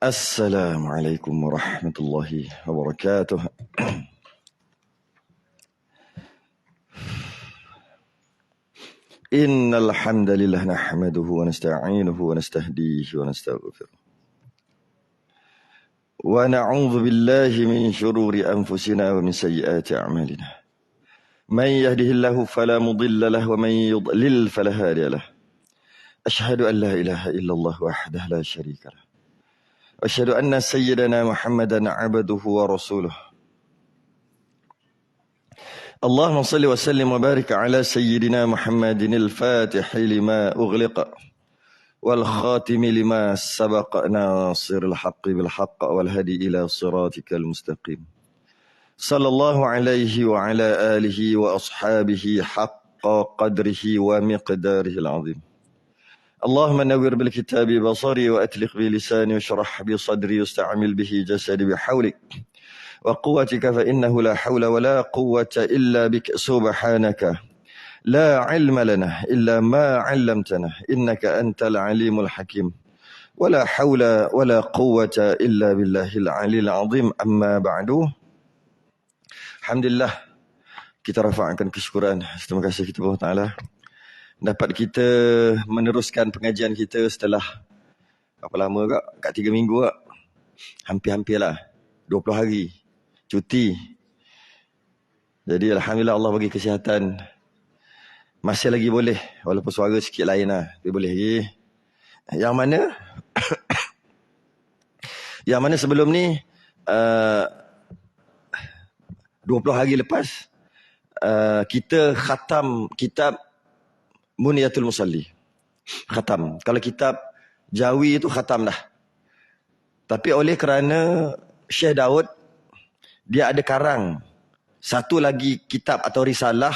Assalamualaikum warahmatullahi wabarakatuh. Innal hamdalillah nahmaduhu wa nasta'inuhu wa nastahdihi wa nastaghfiruh. Wa na'udzu billahi min shururi anfusina wa min sayyiati a'malina. Man yahdihillahu fala mudilla lahu wa man yudlil fala hadiya lahu. Ashhadu an la ilaha illallah wahdahu la syarika lahu. Asyhadu anna sayyidana Muhammadan 'abduhu wa rasuluh. Allahumma salli wa sallim wa barik ala sayyidina Muhammadin al-Fatihi lima ughliqa wal khatimi lima sabaqa nasiril haqqi bil haqq wal hadi ila siratikal mustaqim. Sallallahu alaihi wa ala alihi wa ashabihi haqqa qadrihi wa miqdarihi al-'azim. اللهم نور بالكتاب بصري وأتلق بلساني واشرح بصدري واستعمل به جسدي بحولك وقوتك فإنه لا حول ولا قوة إلا بك سبحانك لا علم لنا إلا ما علمتنا إنك أنت العليم الحكيم ولا حول ولا قوة إلا بالله العلي العظيم أما بعد. Alhamdulillah, kita rafa'kan kesyukuran. Terima kasih kepada Allah Ta'ala dapat kita meneruskan pengajian kita setelah berapa lama kak? Kat 3 minggu kak? Hampir-hampir lah 20 hari cuti. Jadi Alhamdulillah Allah bagi kesihatan. Masih lagi boleh, walaupun suara sikit lain lah, tapi boleh lagi. Yang mana yang mana sebelum ni 20 hari lepas kita khatam kitab Muniyatul Musalli. Khatam. Kalau kitab Jawi itu khatam dah. Tapi oleh kerana Syekh Daud, dia ada karang satu lagi kitab atau risalah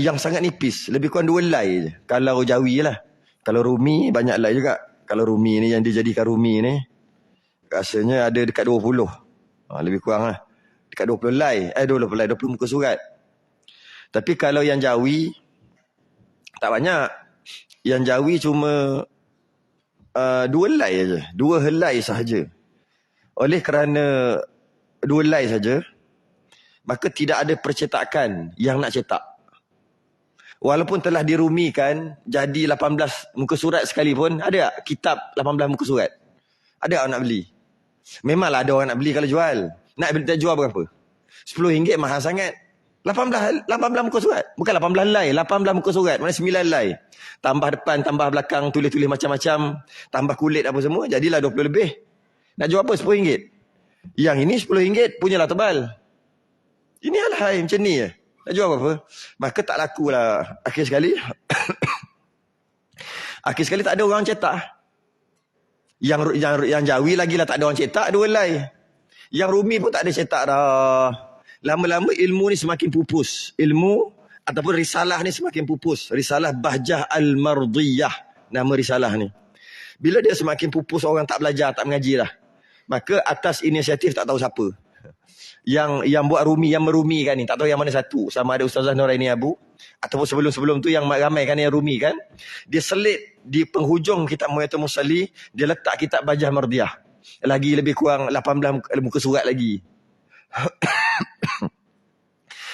yang sangat nipis. Lebih kurang 2 helai je. Kalau Jawi lah. Kalau Rumi banyak helai juga. Kalau Rumi ni yang dijadikan Rumi ni, rasanya ada dekat 20. Lebih kurang lah. Dekat 20 helai. 20 helai, 20 muka surat. Tapi kalau yang Jawi tak banyak. Yang Jawi cuma 2 helai saja. 2 helai sahaja. Oleh kerana 2 helai saja, maka tidak ada percetakan yang nak cetak. Walaupun telah dirumikan jadi 18 muka surat sekalipun, ada tak kitab 18 muka surat? Ada orang nak beli? Memanglah ada orang nak beli kalau jual. Nak jual berapa? RM10 mahal sangat. 18 muka surat. Bukan 18 helai, 18 muka surat. Mana 9 helai. Tambah depan, tambah belakang, tulis-tulis macam-macam. Tambah kulit apa semua. Jadilah 20 lebih. Nak jual apa? RM10. Yang ini RM10 punyalah tebal. Ini alhai macam ni je. Nak jual apa? Maka tak lakulah. Akhir sekali. Akhir sekali tak ada orang cetak. Yang Jawi lagi lah tak ada orang cetak. 2 helai. Yang Rumi pun tak ada cetak dah. Lama-lama ilmu ni semakin pupus. Ilmu ataupun risalah ni semakin pupus. Risalah Bahjah Al-Mardiyah. Nama risalah ni. Bila dia semakin pupus, orang tak belajar, tak mengaji lah. Maka atas inisiatif tak tahu siapa. Yang buat Rumi, yang merumikan ni. Tak tahu yang mana satu. Sama ada Ustazah Nuraini Abu. Ataupun sebelum-sebelum tu yang ramai kan yang Rumi kan. Dia selit di penghujung kitab Muniyatul Musalli. Dia letak kitab Bahjah Mardiyah. Lagi lebih kurang 18 muka surat lagi.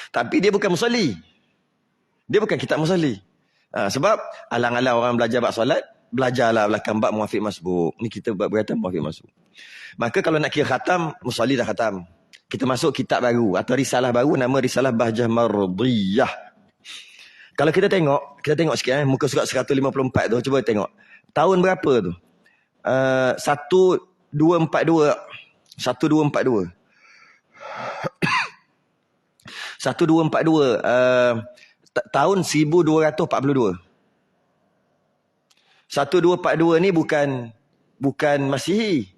Tapi dia bukan musalli. Dia bukan kitab musalli. Sebab alang-alang orang belajar bab solat, belajarlah belakang bab muafiq masbuk. Ni kita berkata muafiq masbuk. Maka kalau nak kira khatam, musalli dah khatam. Kita masuk kitab baru atau risalah baru, nama risalah Bahjah Mardiyah. Kalau kita tengok sikit muka surat 154 tu, cuba tengok. Tahun berapa tu? 1242. 1242. 1242 tahun 1242. 1242 ni bukan Masihi.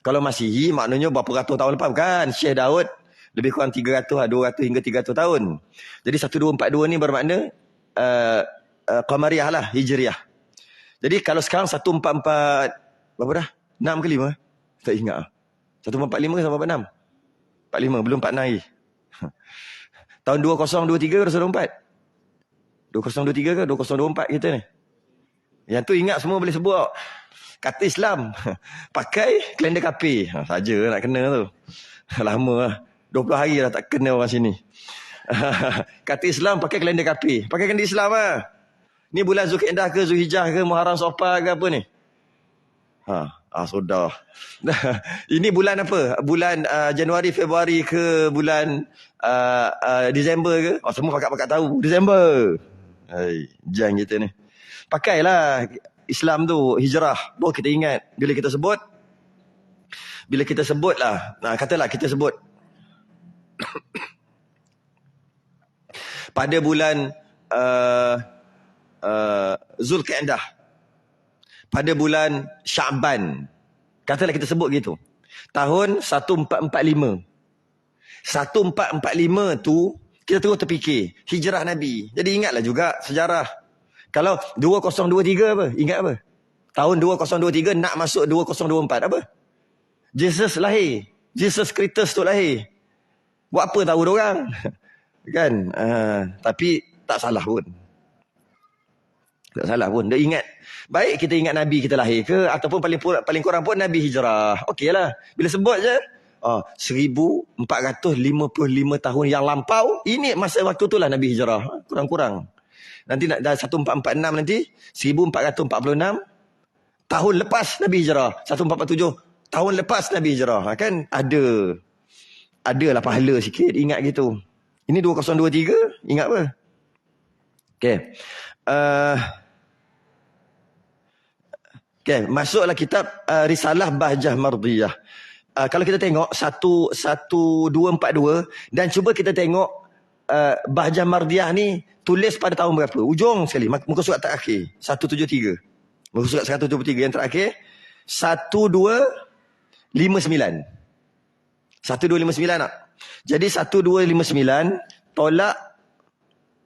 Kalau Masihi maknanya berapa ratus tahun lepas, bukan. Syekh Daud lebih kurang 200 hingga 300 tahun. Jadi 1242 ni bermakna Qamariyah lah, Hijriyah. Jadi kalau sekarang 144 berapa dah? 6 ke 5? Tak ingat. 145 ke 146? 45, belum 46 lagi. Tahun 2023 ke 2024? 2023 ke 2024 kita ni? Yang tu ingat semua boleh sebut. Kata Islam, pakai kalender kafir. Saja nak kena tu. Lama lah. 20 hari dah tak kena orang sini. Kata Islam, pakai kalender kafir. Pakai kalender Islam lah. Ni bulan Zulkaidah ke, Zulhijjah ke, Muharram Safar ke apa ni? Sudah. Ini bulan apa? Bulan Januari, Februari ke bulan Disember ke? Semua pakat-pakat tahu. Disember. Jangan kita ni. Pakailah Islam tu, hijrah. Baru kita ingat. Bila kita sebut lah. Katalah kita sebut. Pada bulan Zulkaidah. Pada bulan Syaban. Katalah kita sebut gitu. Tahun 1445. 1445 tu, kita terus terfikir. Hijrah Nabi. Jadi ingatlah juga sejarah. Kalau 2023 apa? Ingat apa? Tahun 2023 nak masuk 2024 apa? Jesus lahir. Jesus Kristus tu lahir. Buat apa tahu diorang? Kan? Tapi tak salah pun. Tak salah pun. Dia ingat. Baik kita ingat Nabi kita lahir ke, ataupun paling kurang pun Nabi hijrah. Okeylah. Bila sebut je, 1455 tahun yang lampau, ini masa waktu tu lah Nabi hijrah. Kurang-kurang. Nanti dah 1446 nanti, 1446 tahun lepas Nabi hijrah. 1447 tahun lepas Nabi hijrah. Kan adalah pahala sikit, ingat gitu. Ini 2023, ingat apa? Okey. Masuklah kitab Risalah Bahjah Mardiyah. Kalau kita tengok 1242 dan cuba kita tengok Bahjah Mardiyah ni tulis pada tahun berapa? Ujung sekali, muka surat terakhir 173. Muka surat 173 yang terakhir 1259. 1259 tak? Jadi 1259 tolak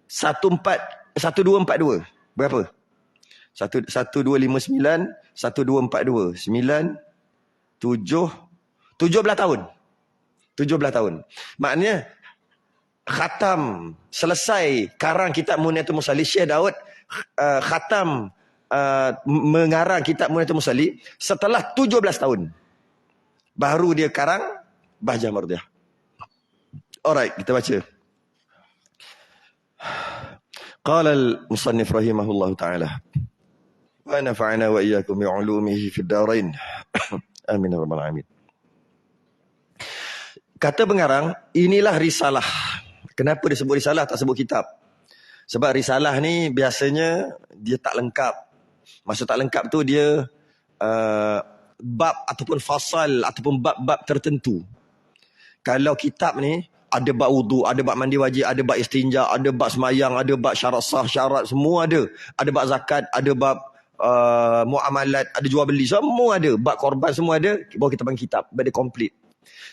1242. Berapa? 1259 1242 9 7 17 tahun. 17 tahun. Maknanya khatam selesai karang kitab Muniatul Musalli, Syekh Daud khatam mengarang kitab Muniatul Musalli setelah 17 tahun. Baru dia karang Bahjah Mardiyah. Alright, kita baca. Qala al-musannif rahimahullahu ta'ala. Wa nafa'ana wa iyyakum bi'ulumihi fid darain. Amin ya rabbal alamin. Kata pengarang, inilah risalah. Kenapa dia sebut risalah, tak sebut kitab? Sebab risalah ni biasanya dia tak lengkap. Maksud tak lengkap tu dia bab ataupun fasal ataupun bab-bab tertentu. Kalau kitab ni ada bab wudu, ada bab mandi wajib, ada bab istinja, ada bab semayang, ada bab syarat sah, syarat, semua ada. Ada bab zakat, ada bab muamalat, ada jual beli, semua ada. Bab korban semua ada. Baru kita panggil kitab, bab dia komplit.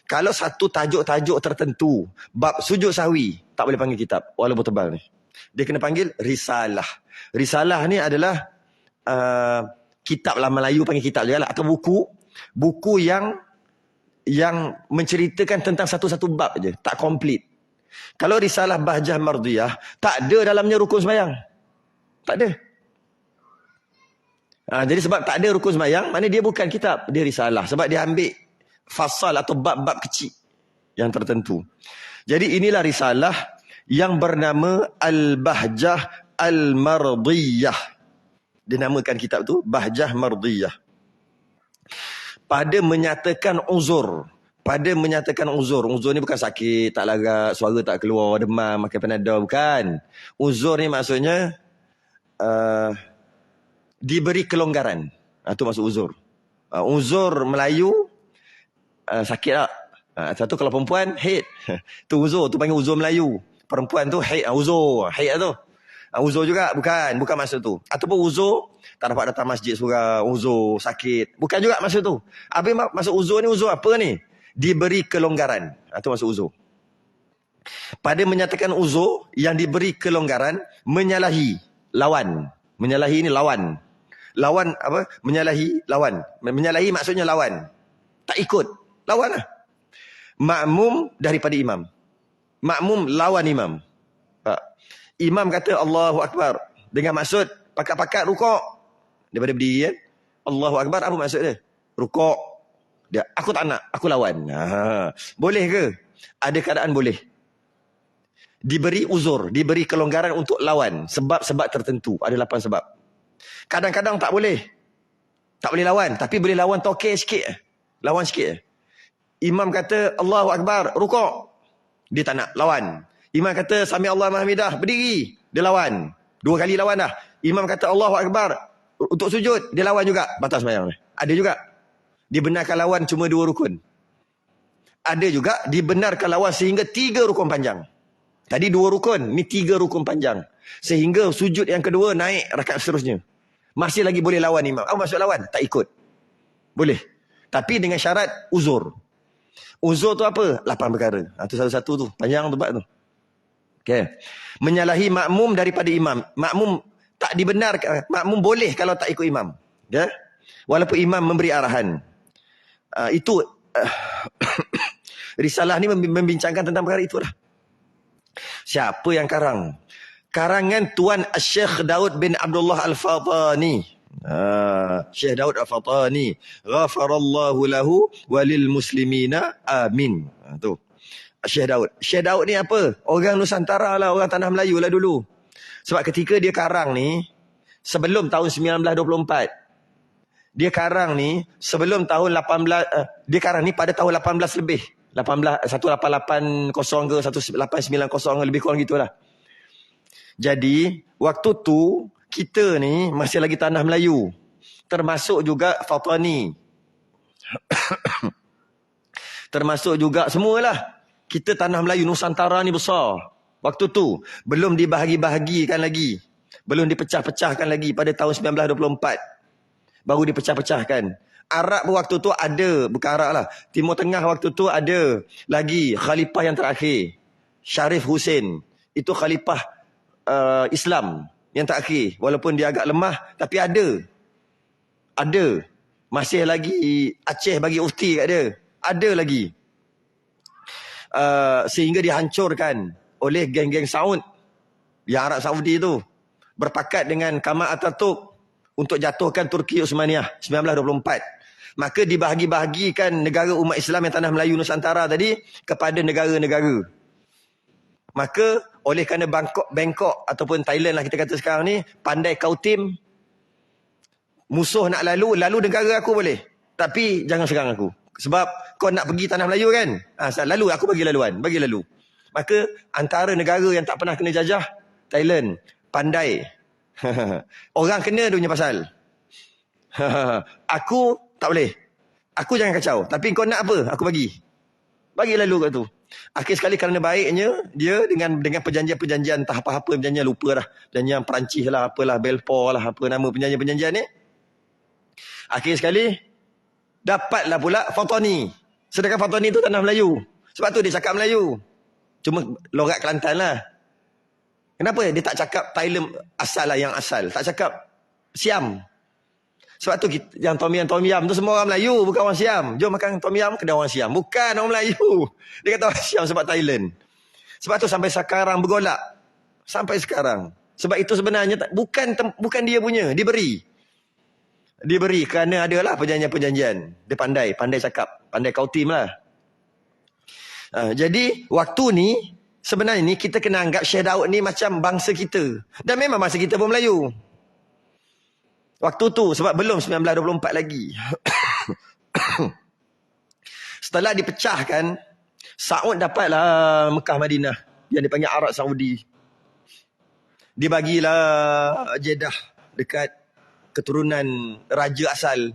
Kalau satu tajuk-tajuk tertentu, bab sujud sahwi, tak boleh panggil kitab, walaupun tebal ni. Dia kena panggil risalah. Risalah ni adalah kitab lah, Melayu panggil kitab je lah, atau buku yang menceritakan tentang satu-satu bab je, tak komplit. Kalau risalah Bahjah Mardiyah, tak ada dalamnya rukun sembahyang. Tak ada. Jadi sebab tak ada rukun sembahyang, maknanya dia bukan kitab, dia risalah. Sebab dia ambil fasal atau bab-bab kecil yang tertentu. Jadi inilah risalah yang bernama Al-Bahjah Al-Mardiyah. Dinamakan kitab tu Bahjah Mardiyah. Pada menyatakan uzur. Pada menyatakan uzur. Uzur ni bukan sakit, tak lagak, suara tak keluar, demam, makan Panadol, bukan. Uzur ni maksudnya diberi kelonggaran. Itu maksud uzur. Uzur Melayu sakit tak? Satu kalau perempuan, haid. Tu uzur, tu panggil uzur Melayu. Perempuan tu haid, uzur. Haid tu. Uzur juga, bukan maksud tu. Ataupun uzur, tak dapat datang masjid surau, uzur, sakit. Bukan juga maksud tu. Apa maksud uzur ni, uzur apa ni? Diberi kelonggaran. Itu maksud uzur. Pada menyatakan uzur yang diberi kelonggaran, menyalahi lawan. Menyalahi ni lawan. Lawan apa? Menyalahi lawan. Menyalahi maksudnya lawan. Tak ikut. Lawan lah. Makmum daripada imam. Makmum lawan imam. Imam kata Allahu Akbar. Dengan maksud pakat-pakat rukuk. Daripada berdiri kan. Allahu Akbar, apa maksud dia? Rukuk. Dia, aku tak nak, aku lawan. Boleh ke? Ada keadaan boleh. Diberi uzur, diberi kelonggaran untuk lawan. Sebab-sebab tertentu. Ada 8 sebab. Kadang-kadang tak boleh. Tak boleh lawan. Tapi boleh lawan tokek sikit. Lawan sikit. Imam kata, Allahu Akbar, rukuk. Dia tak nak, lawan. Imam kata, Sami Allah Mahamidah, berdiri. Dia lawan. 2 kali lawan dah. Imam kata, Allahu Akbar, untuk sujud. Dia lawan juga. Batal sembahyang. Ada juga. Dibenarkan lawan cuma 2 rukun. Ada juga dibenarkan lawan sehingga 3 rukun panjang. Tadi 2 rukun, ni 3 rukun panjang. Sehingga sujud yang kedua naik rakaat seterusnya. Masih lagi boleh lawan imam. Apa maksud lawan? Tak ikut. Boleh. Tapi dengan syarat uzur. Uzur tu apa? 8 perkara. Itu satu-satu tu. Panjang tu bab tu. Okay. Menyalahi makmum daripada imam. Makmum tak dibenarkan. Makmum boleh kalau tak ikut imam. Okay. Walaupun imam memberi arahan. Itu risalah ni membincangkan tentang perkara itu lah. Siapa yang karang? Karangan Tuan Syekh Daud bin Abdullah Al-Fatani. Syekh Daud Al-Fatani. Ghafarallahu lahu walil muslimina. Amin. Tu. Syekh Daud. Syekh Daud ni apa? Orang Nusantara lah. Orang Tanah Melayu lah dulu. Sebab ketika dia karang ni, sebelum tahun 1924. Dia karang ni, sebelum tahun 18... dia karang ni pada tahun 18 lebih. 1880 ke 1890 ke lebih kurang gitulah. Jadi waktu tu kita ni masih lagi tanah Melayu. Termasuk juga Fatani. Termasuk juga semualah. Kita tanah Melayu Nusantara ni besar. Waktu tu belum dibahagi-bahagikan lagi. Belum dipecah-pecahkan lagi pada tahun 1924. Baru dipecah-pecahkan. Arab waktu tu ada, bukan Arab lah. Timur Tengah waktu tu ada lagi khalifah yang terakhir. Syarif Hussein. Itu khalifah Islam yang terakhir. Walaupun dia agak lemah, tapi ada. Ada. Masih lagi Aceh bagi ufti kat dia. Ada lagi. Sehingga dihancurkan oleh geng-geng Saud. Yang Arab Saudi tu. Berpakat dengan Kamal Atatürk untuk jatuhkan Turki Uthmaniyah 1924. Maka dibahagi-bahagikan negara umat Islam yang tanah Melayu Nusantara tadi kepada negara-negara. Maka oleh kerana Bangkok ataupun Thailand lah kita kata sekarang ni, pandai kau tim, musuh nak lalu negara aku boleh. Tapi jangan serang aku. Sebab kau nak pergi tanah Melayu kan? Lalu aku bagi laluan, bagi lalu. Maka antara negara yang tak pernah kena jajah, Thailand, pandai. Orang kena dia punya pasal. Aku tak boleh. Aku jangan kacau. Tapi kau nak apa? Aku bagi. Bagi lalu kat tu. Akhir sekali kerana baiknya, dia dengan perjanjian-perjanjian, entah apa-apa perjanjian, lupa dah. Perjanjian Perancis lah, apalah, Belfort lah, apa nama perjanjian-perjanjian ni. Akhir sekali, dapatlah pula Fatani. Sedangkan Fatani tu tanah Melayu. Sebab tu dia cakap Melayu. Cuma logat Kelantan lah. Kenapa? Dia tak cakap Thailand asal lah, yang asal. Tak cakap Siam. Sebab tu yang Tom Yam tu semua orang Melayu, bukan orang Siam. Jom makan Tom Yam, kena orang Siam. Bukan orang Melayu. Dia kata orang Siam sebab Thailand. Sebab tu sampai sekarang bergolak. Sampai sekarang. Sebab itu sebenarnya bukan dia punya, diberi. Diberi kerana adalah perjanjian-perjanjian. Dia pandai cakap. Pandai kau tim lah. Jadi waktu ni, sebenarnya ni kita kena anggap Syekh Daud ni macam bangsa kita. Dan memang bangsa kita pun Melayu. Waktu tu, sebab belum 1924 lagi. Setelah dipecahkan, Saud dapatlah Mekah Madinah. Yang dipanggil Arab Saudi. Dibagilah Jeddah dekat keturunan raja asal.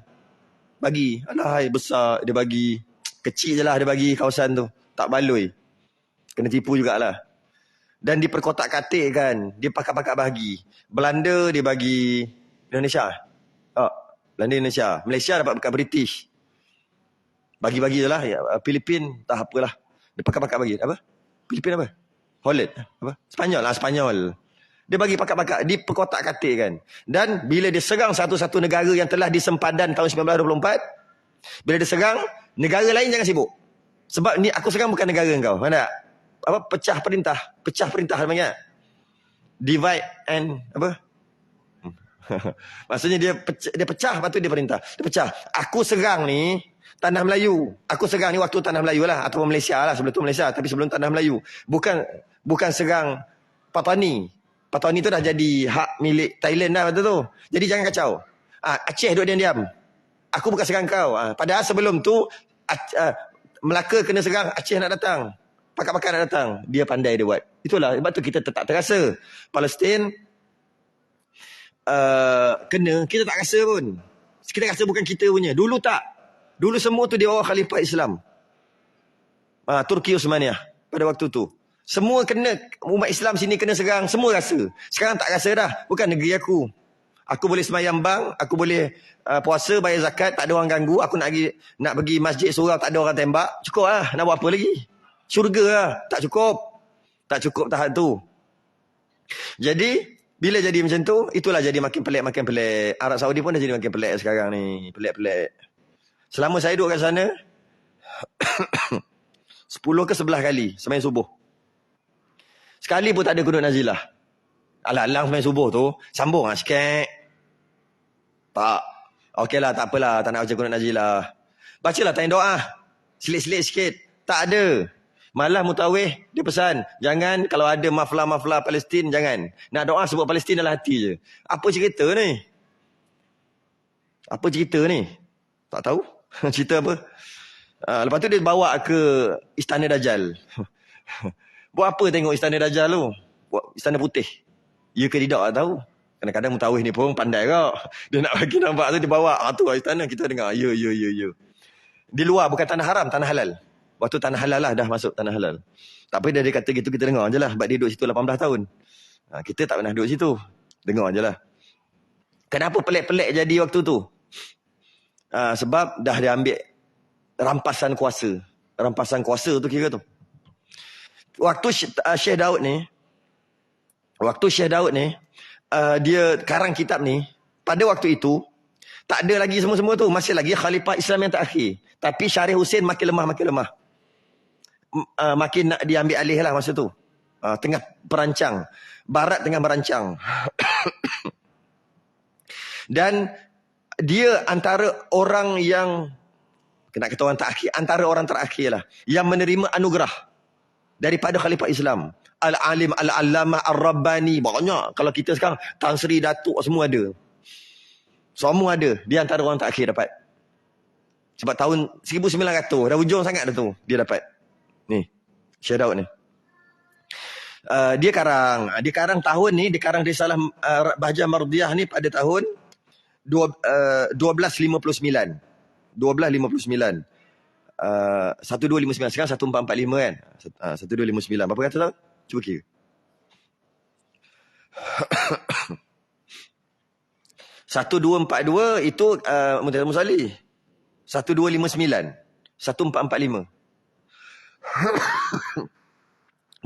Bagi. Alahai besar dia bagi. Kecil je lah dia bagi kawasan tu. Tak baloi. Kena tipu jugalah. Dan diperkotak-katik kan. Dia pakat-pakat bahagi. Belanda dia bagi Indonesia. Belanda Indonesia. Malaysia dapat bekas British. Bagi-bagi je lah. Ya, Filipin tak apalah. Dia pakat-pakat bagi. Apa? Filipin apa? Holland. Apa? Spanyol lah. Spanyol. Dia bagi pakat-pakat. Diperkotak-katik kan. Dan bila dia serang satu-satu negara yang telah disempadan tahun 1924. Bila dia serang, negara lain jangan sibuk. Sebab ni aku serang bukan negara kau. Mana? Apa? Pecah perintah. Pecah perintah namanya. Divide and apa? Maksudnya dia pecah, lepas tu dia perintah. Dia pecah. Aku serang ni tanah Melayu. Aku serang ni waktu tanah Melayu lah. Atau Malaysia lah, sebelum tu Malaysia. Tapi sebelum tanah Melayu. Bukan serang Patani. Patani tu dah jadi hak milik Thailand dah betul tu. Jadi jangan kacau. Aceh duduk diam-diam. Aku bukan serang kau. Padahal sebelum tu Melaka kena serang, Aceh nak datang. Pakar-pakar nak datang. Dia pandai dia buat. Itulah. Sebab tu kita tak terasa. Palestin kena, kita tak rasa pun. Kita rasa bukan kita punya. Dulu tak. Dulu semua tu di bawah Khalifah Islam. Turki Osmaniyah pada waktu tu. Semua kena, umat Islam sini kena serang. Semua rasa. Sekarang tak rasa dah. Bukan negeri aku. Aku boleh semayang bang, aku boleh puasa, bayar zakat, tak ada orang ganggu. Aku nak pergi masjid surau, tak ada orang tembak. Cukup lah, nak buat apa lagi? Syurga lah, tak cukup. Tak cukup tahap tu. Jadi, bila jadi macam tu, itulah jadi makin pelik. Arab Saudi pun dah jadi makin pelik sekarang ni. Pelik. Selama saya duduk kat sana, 10 ke 11 kali semayang subuh. Sekali pun tak ada kunut nazilah. Alang-alang semayang subuh tu, sambung lah sikit. Tak. Okeylah, tak apalah. Tak nak baca kunut nazilah. Bacalah tanya doa. Selit-selit sikit. Tak ada. Malah mutawih, dia pesan. Jangan, kalau ada maflah Palestin, jangan. Nak doa sebut Palestin dalam hati je. Apa cerita ni? Tak tahu. Cerita apa? Lepas tu dia bawa ke Istana Dajjal. Buat apa tengok Istana Dajjal tu? Buat Istana Putih. Ya ke tidak, tak tahu. Kadang-kadang mutawih ni pun pandai kau. Dia nak bagi nampak tu, dia bawa. Tu istana, kita dengar. Ya. Di luar, bukan tanah haram, tanah halal. Waktu tanah halal lah, dah masuk tanah halal. Tak apa, dia kata gitu, kita dengar je lah. Sebab dia duduk situ 18 tahun. Kita tak pernah duduk situ. Dengar je lah. Kenapa pelik-pelik jadi waktu tu? Sebab dah dia ambil rampasan kuasa. Rampasan kuasa tu kira tu. Waktu Syekh Daud ni, dia karang kitab ni, pada waktu itu tak ada lagi semua-semua tu, masih lagi Khalifah Islam yang terakhir. Tapi Syarif Hussein makin lemah. Makin nak diambil alih lah masa tu. Tengah perancang. Barat tengah merancang. Dan dia antara orang yang, nak kata orang terakhir, antara orang terakhir lah, yang menerima anugerah daripada Khalifah Islam. Al-Alim, Al-Allamah, Ar-Rabbani. Banyak. Kalau kita sekarang, Tan Sri, Datuk, semua ada. Semua ada. Dia antara orang terakhir dapat. Sebab tahun 1900, dah hujung sangat dah tu, dia dapat. Ni, Syekh Daud ni. Dia karang tahun ni, dia karang Risalah Bahjah Mardiyah ni pada tahun 1259. 1259. 1259. Sekarang 1445 kan? 1259. Berapa kata tau? Cuba kira. Satu dua empat dua itu Murtaza Musali. 1259. 1445.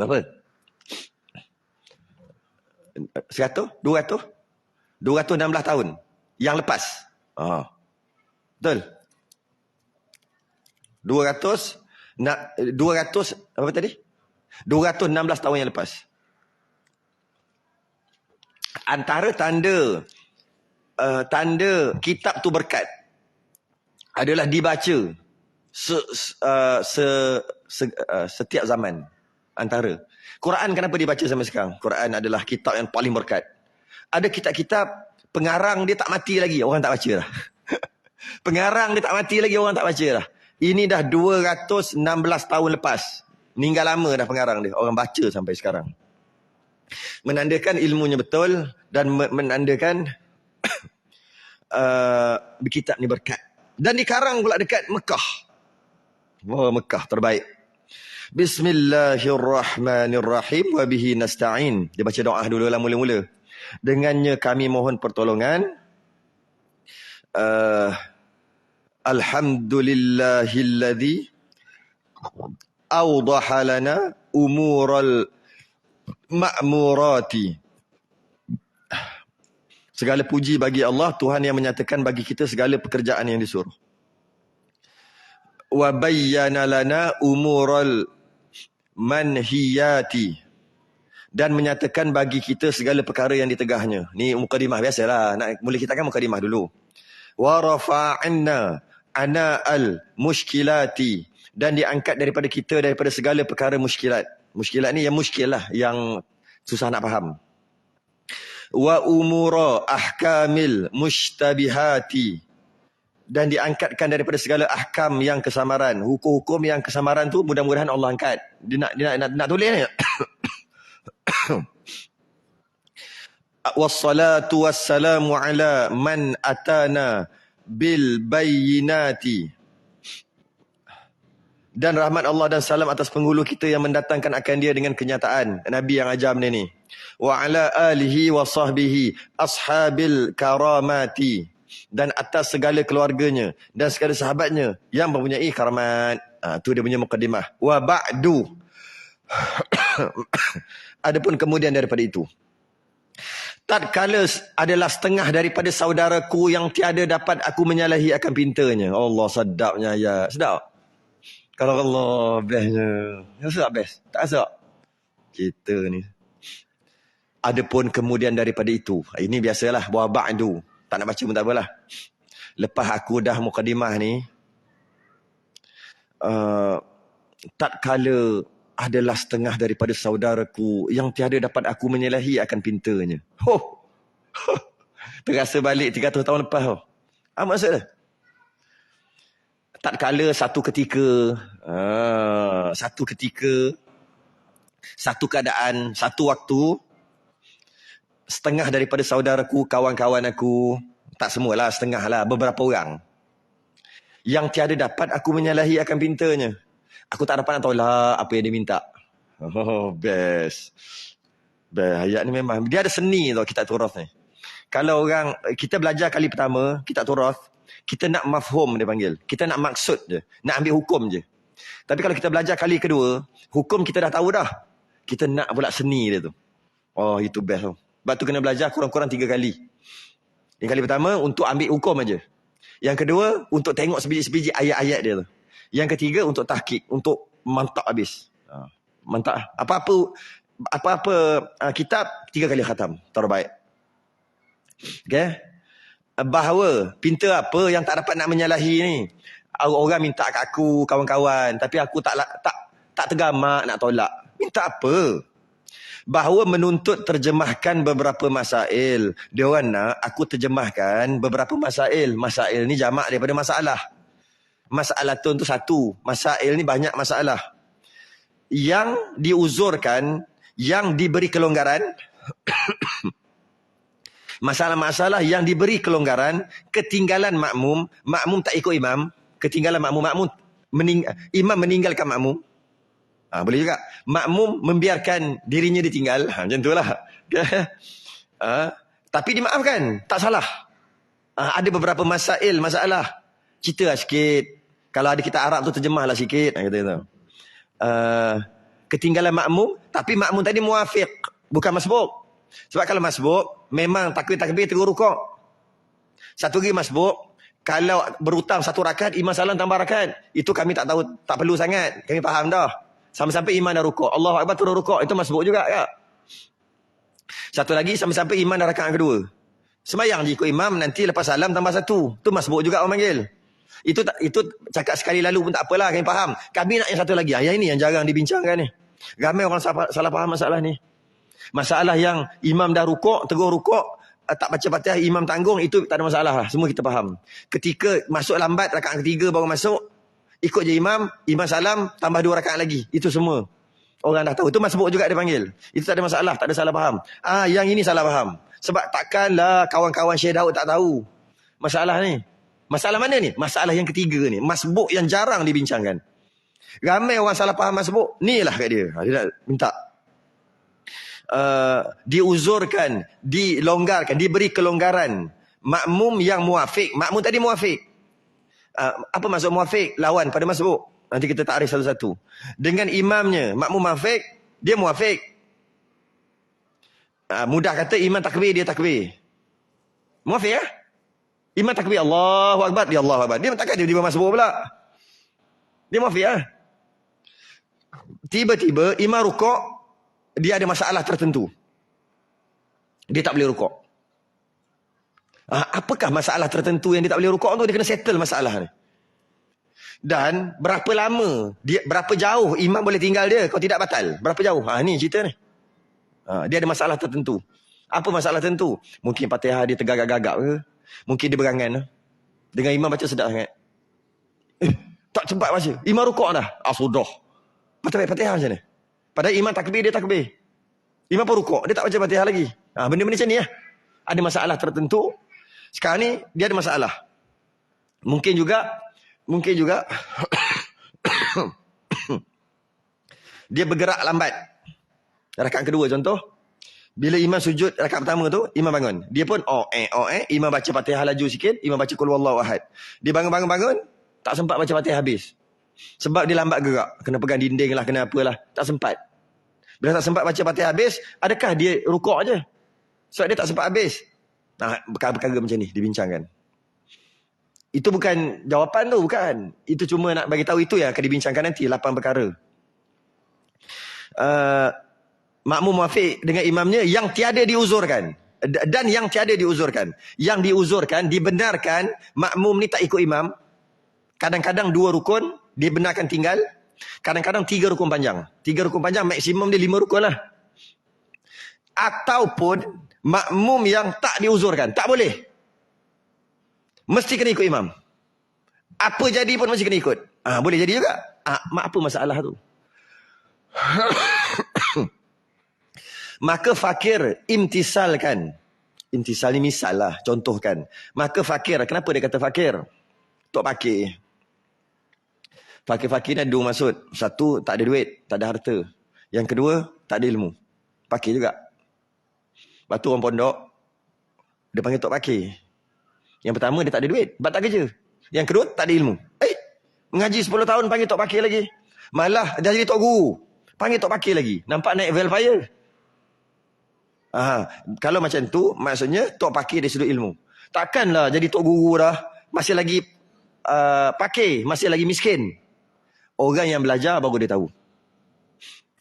Berapa? 100? 200? 216 tahun. Yang lepas. Betul? 200 apa tadi? 216 tahun yang lepas. Antara tanda kitab tu berkat adalah dibaca setiap zaman. Antara Quran, kenapa dibaca sampai sekarang? Quran adalah kitab yang paling berkat. Ada kitab-kitab pengarang dia tak mati lagi, orang tak baca dah. Pengarang dia tak mati lagi, orang tak baca dah. Ini dah 216 tahun lepas. Meninggal lama dah pengarang dia. Orang baca sampai sekarang. Menandakan ilmunya betul. Dan menandakan kitab ni berkat. Dan dikarang pula dekat Mekah. Mekah terbaik. Bismillahirrahmanirrahim. Wabihi nasta'in. Dia baca doa dulu lah mula-mula. Dengannya kami mohon pertolongan. Alhamdulillahilladzi awdaha lana umural ma'murati. Segala puji bagi Allah, Tuhan yang menyatakan bagi kita segala pekerjaan yang disuruh. Wa bayyana lana umural manhiyati. dan menyatakan bagi kita segala perkara yang ditegahnya. Ni mukadimah biasalah. Nak mula kita kan mukadimah dulu. Wa rafa'anna ana al mushkilati, dan diangkat daripada kita daripada segala perkara muskilat. Muskilat ni yang muskil lah, yang susah nak faham. Wa umura ahkamil mushtabihati, dan diangkatkan daripada segala ahkam yang kesamaran. Hukum-hukum yang kesamaran tu mudah-mudahan Allah angkat. Dia nak tulis ni. Wassalatu wassalamu ala man atana bil bayyinati, dan rahmat Allah dan salam atas penghulu kita yang mendatangkan akan dia dengan kenyataan. Nabi yang ajar benda ni. Wa ala alihi wa sahbihi ashabil karamati, dan atas segala keluarganya dan segala sahabatnya yang mempunyai karamat. Tu dia punya mukadimah. Wa ba'du. Adapun kemudian daripada itu, tatkala adalah setengah daripada saudaraku yang tiada dapat aku menyalahi akan pintanya. Allah, sedapnya ya. Sedap. Kalau Allah bestnya. Sedap best. Tak sedap. Kita ni. Adapun kemudian daripada itu. Ini biasalah. Wa ba'du. Tak nak baca pun tak apalah. Lepas aku dah mukadimah ni, tatkala adalah setengah daripada saudaraku yang tiada dapat aku menyalahi akan pintanya. Terasa balik 300 tahun lepas. Apa maksudnya? Tatkala satu ketika, satu keadaan, satu waktu, setengah daripada saudaraku, kawan-kawan aku, tak semualah, setengah lah, beberapa orang, yang tiada dapat aku menyalahi akan pintanya. Aku tak dapat nak tolak apa yang dia minta. Best. Ayat ni memang, dia ada seni tau kitab Turath ni. Kalau orang, kita belajar kali pertama, kitab Turath, kita nak mafhum dia panggil. Kita nak maksud je. Nak ambil hukum je. Tapi kalau kita belajar kali kedua, hukum kita dah tahu dah. Kita nak pula seni dia tu. Oh, itu best tau. Sebab tu kena belajar kurang-kurang 3 kali. Yang kali pertama, untuk ambil hukum aja. Yang kedua, untuk tengok sebiji-sebiji ayat-ayat dia tu. Yang ketiga, untuk tahqiq, untuk mantap habis. Mantap. Apa-apa kitab 3 kali khatam. Terbaik. Okay? Bahawa pinta apa yang tak dapat nak menyalahi ni. Orang minta kat aku, kawan-kawan. Tapi aku tak tergamak nak tolak. Minta apa? Bahawa menuntut terjemahkan beberapa masail. Dia orang nak aku terjemahkan beberapa masail. Masail ni jamak daripada masalah. Masalatun tu satu. Masail ni banyak masalah. Yang diuzurkan, yang diberi kelonggaran. Masalah-masalah yang diberi kelonggaran, ketinggalan makmum, makmum tak ikut imam, ketinggalan makmum, imam meninggalkan makmum. Boleh juga. Makmum membiarkan dirinya ditinggal. Macam itulah. Tapi dimaafkan. Tak salah. Ada beberapa masalah. Cerita lah sikit. Kalau ada kita Arab tu terjemahlah sikit. Kata itu. Ketinggalan makmum. Tapi makmum tadi muafiq. Bukan masbuk. Sebab kalau masbuk, memang takbir-takbir terus rukuk. Satu lagi masbuk, kalau berhutang 1 rakaat, imam salam tambah rakaat. Itu kami tak tahu, tak perlu sangat. Kami faham dah. Sampai-sampai imam dah rukuk. Allahu Akbar turun rukuk. Itu masbuk juga. Ya? Satu lagi, sampai-sampai imam dah rakaat kedua. Sembayang je ikut imam, nanti lepas salam tambah 1. Itu masbuk juga orang panggil. Itu cakap sekali lalu pun tak apalah. Kami faham. Kami nak yang satu lagi. Yang ini yang jarang dibincangkan ni. Ramai orang salah faham masalah ni. Masalah yang imam dah rukuk, terus rukuk, tak baca Fatihah, imam tanggung, itu tak ada masalah lah. Semua kita faham. Ketika masuk lambat, rakaat ketiga baru masuk, ikut je imam salam, tambah 2 rakaat lagi. Itu semua. Orang dah tahu. Itu masbuk juga dia panggil. Itu tak ada masalah, tak ada salah faham. Yang ini salah faham. Sebab takkanlah kawan-kawan Syekh Daud tak tahu masalah ni. Masalah mana ni? Masalah yang ketiga ni. Masbuk yang jarang dibincangkan. Ramai orang salah faham masbuk. Ni lah kat dia. Dia nak minta. Diuzurkan, dilonggarkan, diberi kelonggaran. Makmum yang muafiq. Makmum tadi muafiq. Apa maksud muafiq? Lawan pada masbuk. Nanti kita takrif satu-satu. Dengan imamnya, makmum muafiq, dia muafiq. Mudah kata imam takbir, dia takbir. Muafiq ya? Imam takbir, Allahu Akbar, dia Allahu Akbar. Dia takkan tiba-tiba masbuk pula. Dia muafiq ya? Tiba-tiba imam rukuk, dia ada masalah tertentu. Dia tak boleh rukuk. Apakah masalah tertentu yang dia tak boleh rukuk tu? Dia kena settle masalah ni. Dan berapa lama, berapa jauh imam boleh tinggal dia kalau tidak batal? Berapa jauh? Ni cerita ni. Dia ada masalah tertentu. Apa masalah tertentu? Mungkin Fatihah dia tergagap-gagap ke? Mungkin dia berangan. Dengan imam baca sedap sangat. Tak sempat baca. Imam rukuk dah. Sudah. Fatihah macam ni. Padahal imam takbir, dia takbir. Imam pun rukuk, dia tak baca Fatihah lagi. Benda-benda macam ni lah. Ada masalah tertentu. Sekarang ni, dia ada masalah. Mungkin juga dia bergerak lambat. Rakaat kedua contoh. Bila imam sujud rakaat pertama tu, imam bangun. Dia pun imam baca Fatihah laju sikit, imam baca qul huwallahu ahad. Dia bangun, tak sempat baca Fatihah habis. Sebab dia lambat gerak. Kena pegang dinding lah, kena apalah. Tak sempat. Bila tak sempat baca Fatihah habis, adakah dia rukuk je? Sebab dia tak sempat habis. Perkara-perkara macam ni dibincangkan. Itu bukan jawapan tu, bukan. Itu cuma nak bagi tahu itu yang akan dibincangkan nanti, 8 perkara. Makmum muafiq dengan imamnya yang tiada diuzurkan. Dan yang tiada diuzurkan. Yang diuzurkan, dibenarkan makmum ni tak ikut imam. Kadang-kadang 2 rukun, dibenarkan tinggal. Kadang-kadang 3 rukun panjang. 3 rukun panjang, maksimum dia 5 rukun lah. Ataupun makmum yang tak diuzurkan. Tak boleh. Mesti kena ikut imam. Apa jadi pun mesti kena ikut. Boleh jadi juga. Apa masalah tu? Maka fakir imtisalkan. Imtisal ni misal lah, contohkan. Maka fakir, kenapa dia kata fakir? Tok fakir. Fakir-fakir ni ada 2 maksud. Satu, tak ada duit, tak ada harta. Yang kedua, tak ada ilmu. Fakir juga. Lepas tu orang pondok, dia panggil tok fakir. Yang pertama, dia tak ada duit, sebab tak kerja. Yang kedua, tak ada ilmu. Mengaji 10 tahun, panggil tok fakir lagi. Malah, dah jadi tok guru. Panggil tok fakir lagi. Nampak naik velfire. Kalau macam tu, maksudnya tok fakir dari sudut ilmu. Takkanlah jadi tok guru dah, masih lagi fakir, masih lagi miskin. Orang yang belajar baru dia tahu.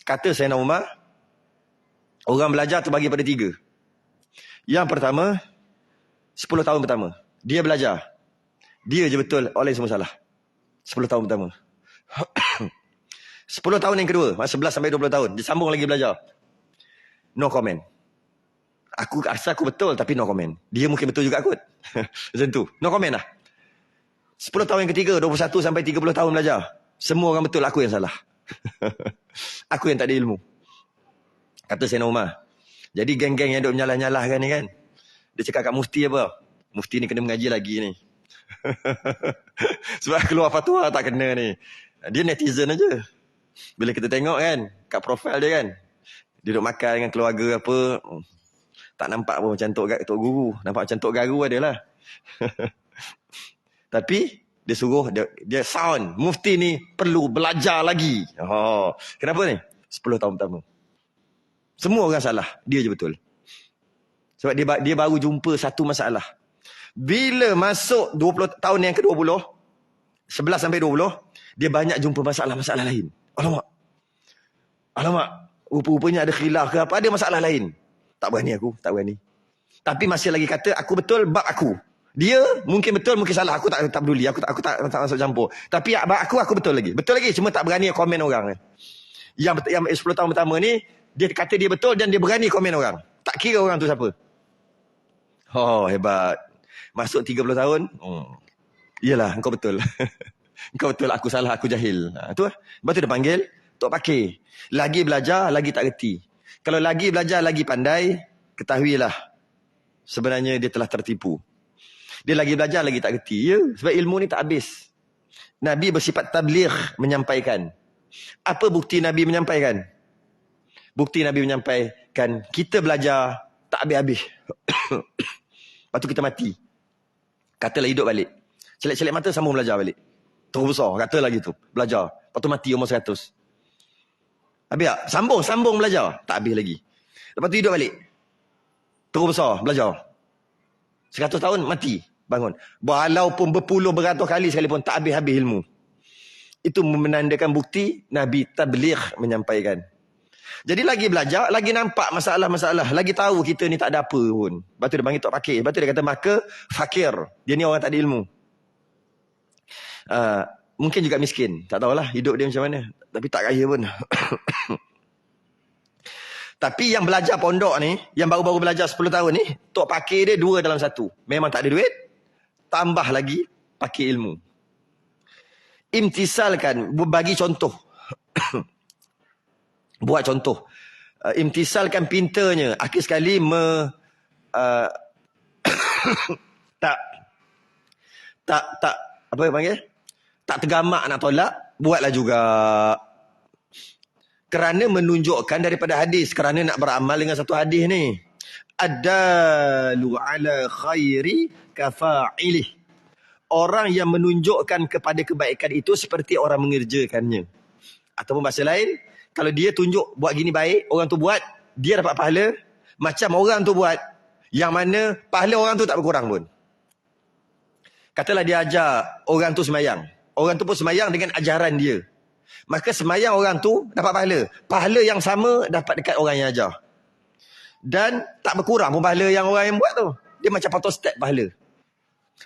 Kata Sayyidina Umar, orang belajar terbagi pada 3. Yang pertama, 10 tahun pertama, dia belajar. Dia je betul, orang lain semua salah. 10 tahun pertama. 10 tahun yang kedua, 11 sampai 20 tahun, dia sambung lagi belajar. No comment. Aku rasa aku betul, tapi no comment. Dia mungkin betul juga kot. Macam tu. No comment lah. 10 tahun yang ketiga, 21 sampai 30 tahun belajar. Semua orang betul, aku yang salah. Aku yang tak ada ilmu. Kata Sayyidina Umar. Jadi geng-geng yang duk menyalah-nyalahkan ni kan. Dia cakap kat mufti apa? Mufti ni kena mengaji lagi ni. Sebab keluar fatwa tak kena ni. Dia netizen aja. Bila kita tengok kan, kat profil dia kan. Dia duk makan dengan keluarga apa. Tak nampak pun macam tok guru. Nampak macam tok garu adalah. Tapi dia suruh, dia sound. Mufti ni perlu belajar lagi. Kenapa ni? 10 tahun pertama. Semua orang salah. Dia je betul. Sebab dia baru jumpa satu masalah. Bila masuk 20 tahun yang ke-20, 11 sampai 20, dia banyak jumpa masalah-masalah lain. Alamak. Rupa-rupanya ada khilaf ke apa, ada masalah lain. Tak berani aku, tak berani. Tapi masih lagi kata, aku betul, bab aku. Dia mungkin betul, mungkin salah. Aku tak peduli, aku tak masuk campur. Tapi aku betul lagi. Betul lagi, cuma tak berani komen orang. Yang 10 tahun pertama ni, dia kata dia betul dan dia berani komen orang. Tak kira orang tu siapa. Hebat. Masuk 30 tahun, iyalah, engkau betul. Engkau betul, aku salah, aku jahil. Tu lah. Lepas tu dia panggil, tok pakir. Lagi belajar, lagi tak reti. Kalau lagi belajar, lagi pandai, ketahuilah. Sebenarnya dia telah tertipu. Dia lagi belajar, lagi tak reti. Ya, sebab ilmu ni tak habis. Nabi bersifat tabligh, menyampaikan. Apa bukti Nabi menyampaikan? Bukti Nabi menyampaikan, kita belajar, tak habis-habis. Lepas tu kita mati. Katalah hidup balik. Celak-celak mata, sambung belajar balik. Terus besar, katalah gitu. Belajar. Lepas tu mati umur 100. Habis tak? Sambung belajar. Tak habis lagi. Lepas tu hidup balik. Terus besar, belajar. 100 tahun, mati. Bangun. Walaupun berpuluh beratus kali sekalipun, tak habis-habis ilmu. Itu menandakan bukti Nabi tabligh menyampaikan. Jadi lagi belajar, lagi nampak masalah-masalah, lagi tahu kita ni tak ada apa pun. Lepas tu dia panggil tok fakir. Lepas tu dia kata maka fakir. Dia ni orang tak ada ilmu. Mungkin juga miskin. Tak tahulah hidup dia macam mana. Tapi tak kaya pun. Tapi yang belajar pondok ni, yang baru-baru belajar 10 tahun ni, tok fakir dia 2 dalam 1. Memang tak ada duit, tambah lagi pakai ilmu. Imtisalkan, bagi contoh. Buat contoh. Imtisalkan pintarnya. Akhir sekali tak apa dia panggil? Tak tergamak nak tolak, buatlah juga. Kerana menunjukkan daripada hadis, kerana nak beramal dengan satu hadis ni. Addalu ala khairi kafa'ilih. Orang yang menunjukkan kepada kebaikan itu seperti orang mengerjakannya. Ataupun bahasa lain, kalau dia tunjuk buat gini baik, orang tu buat, dia dapat pahala. Macam orang tu buat, yang mana pahala orang tu tak berkurang pun. Katalah dia ajar orang tu semayang. Orang tu pun semayang dengan ajaran dia. Maka semayang orang tu dapat pahala. Pahala yang sama dapat dekat orang yang ajar. Dan tak berkurang pun pahala yang orang yang buat tu. Dia macam photostat pahala.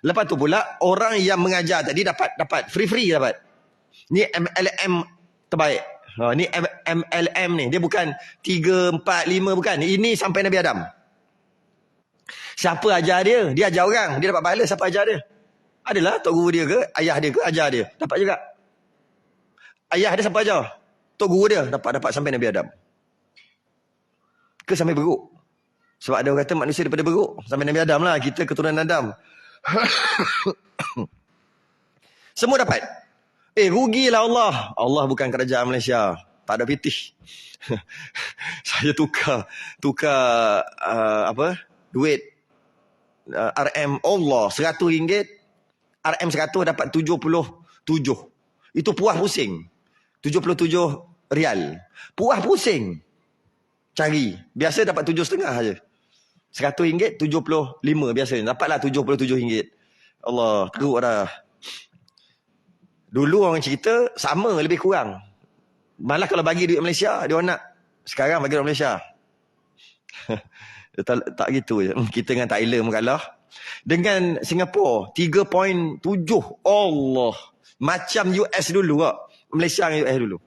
Lepas tu pula, orang yang mengajar tadi dapat free dapat. Ni MLM terbaik. Ni MLM ni. Dia bukan 3, 4, 5 bukan. Ini sampai Nabi Adam. Siapa ajar dia? Dia ajar orang. Dia dapat pahala. Siapa ajar dia? Adalah tok guru dia ke, ayah dia ke, ajar dia. Dapat juga. Ayah dia siapa ajar? Tok guru dia. Dapat sampai Nabi Adam. Ke sampai beruk. Sebab ada orang kata manusia daripada beruk. Sampai Nabi Adam lah. Kita keturunan Adam. Semua dapat. Rugilah Allah. Allah bukan kerajaan Malaysia. Tak ada pitih. Saya tukar duit RM Allah RM100. RM100 dapat 77. Itu puas pusing. 77 rial. Puas pusing. Cari. Biasa dapat 7,5 saja. RM100 75 biasanya. Dapatlah RM77. Allah, teruk dah. Dulu orang cerita sama lebih kurang. Malah kalau bagi duit Malaysia, dia orang nak. Sekarang bagi duit Malaysia. tak gitu je. Kita dengan Thailand kalah. Dengan Singapura 3.7. Allah. Macam US dulu kak. Malaysia dengan US dulu.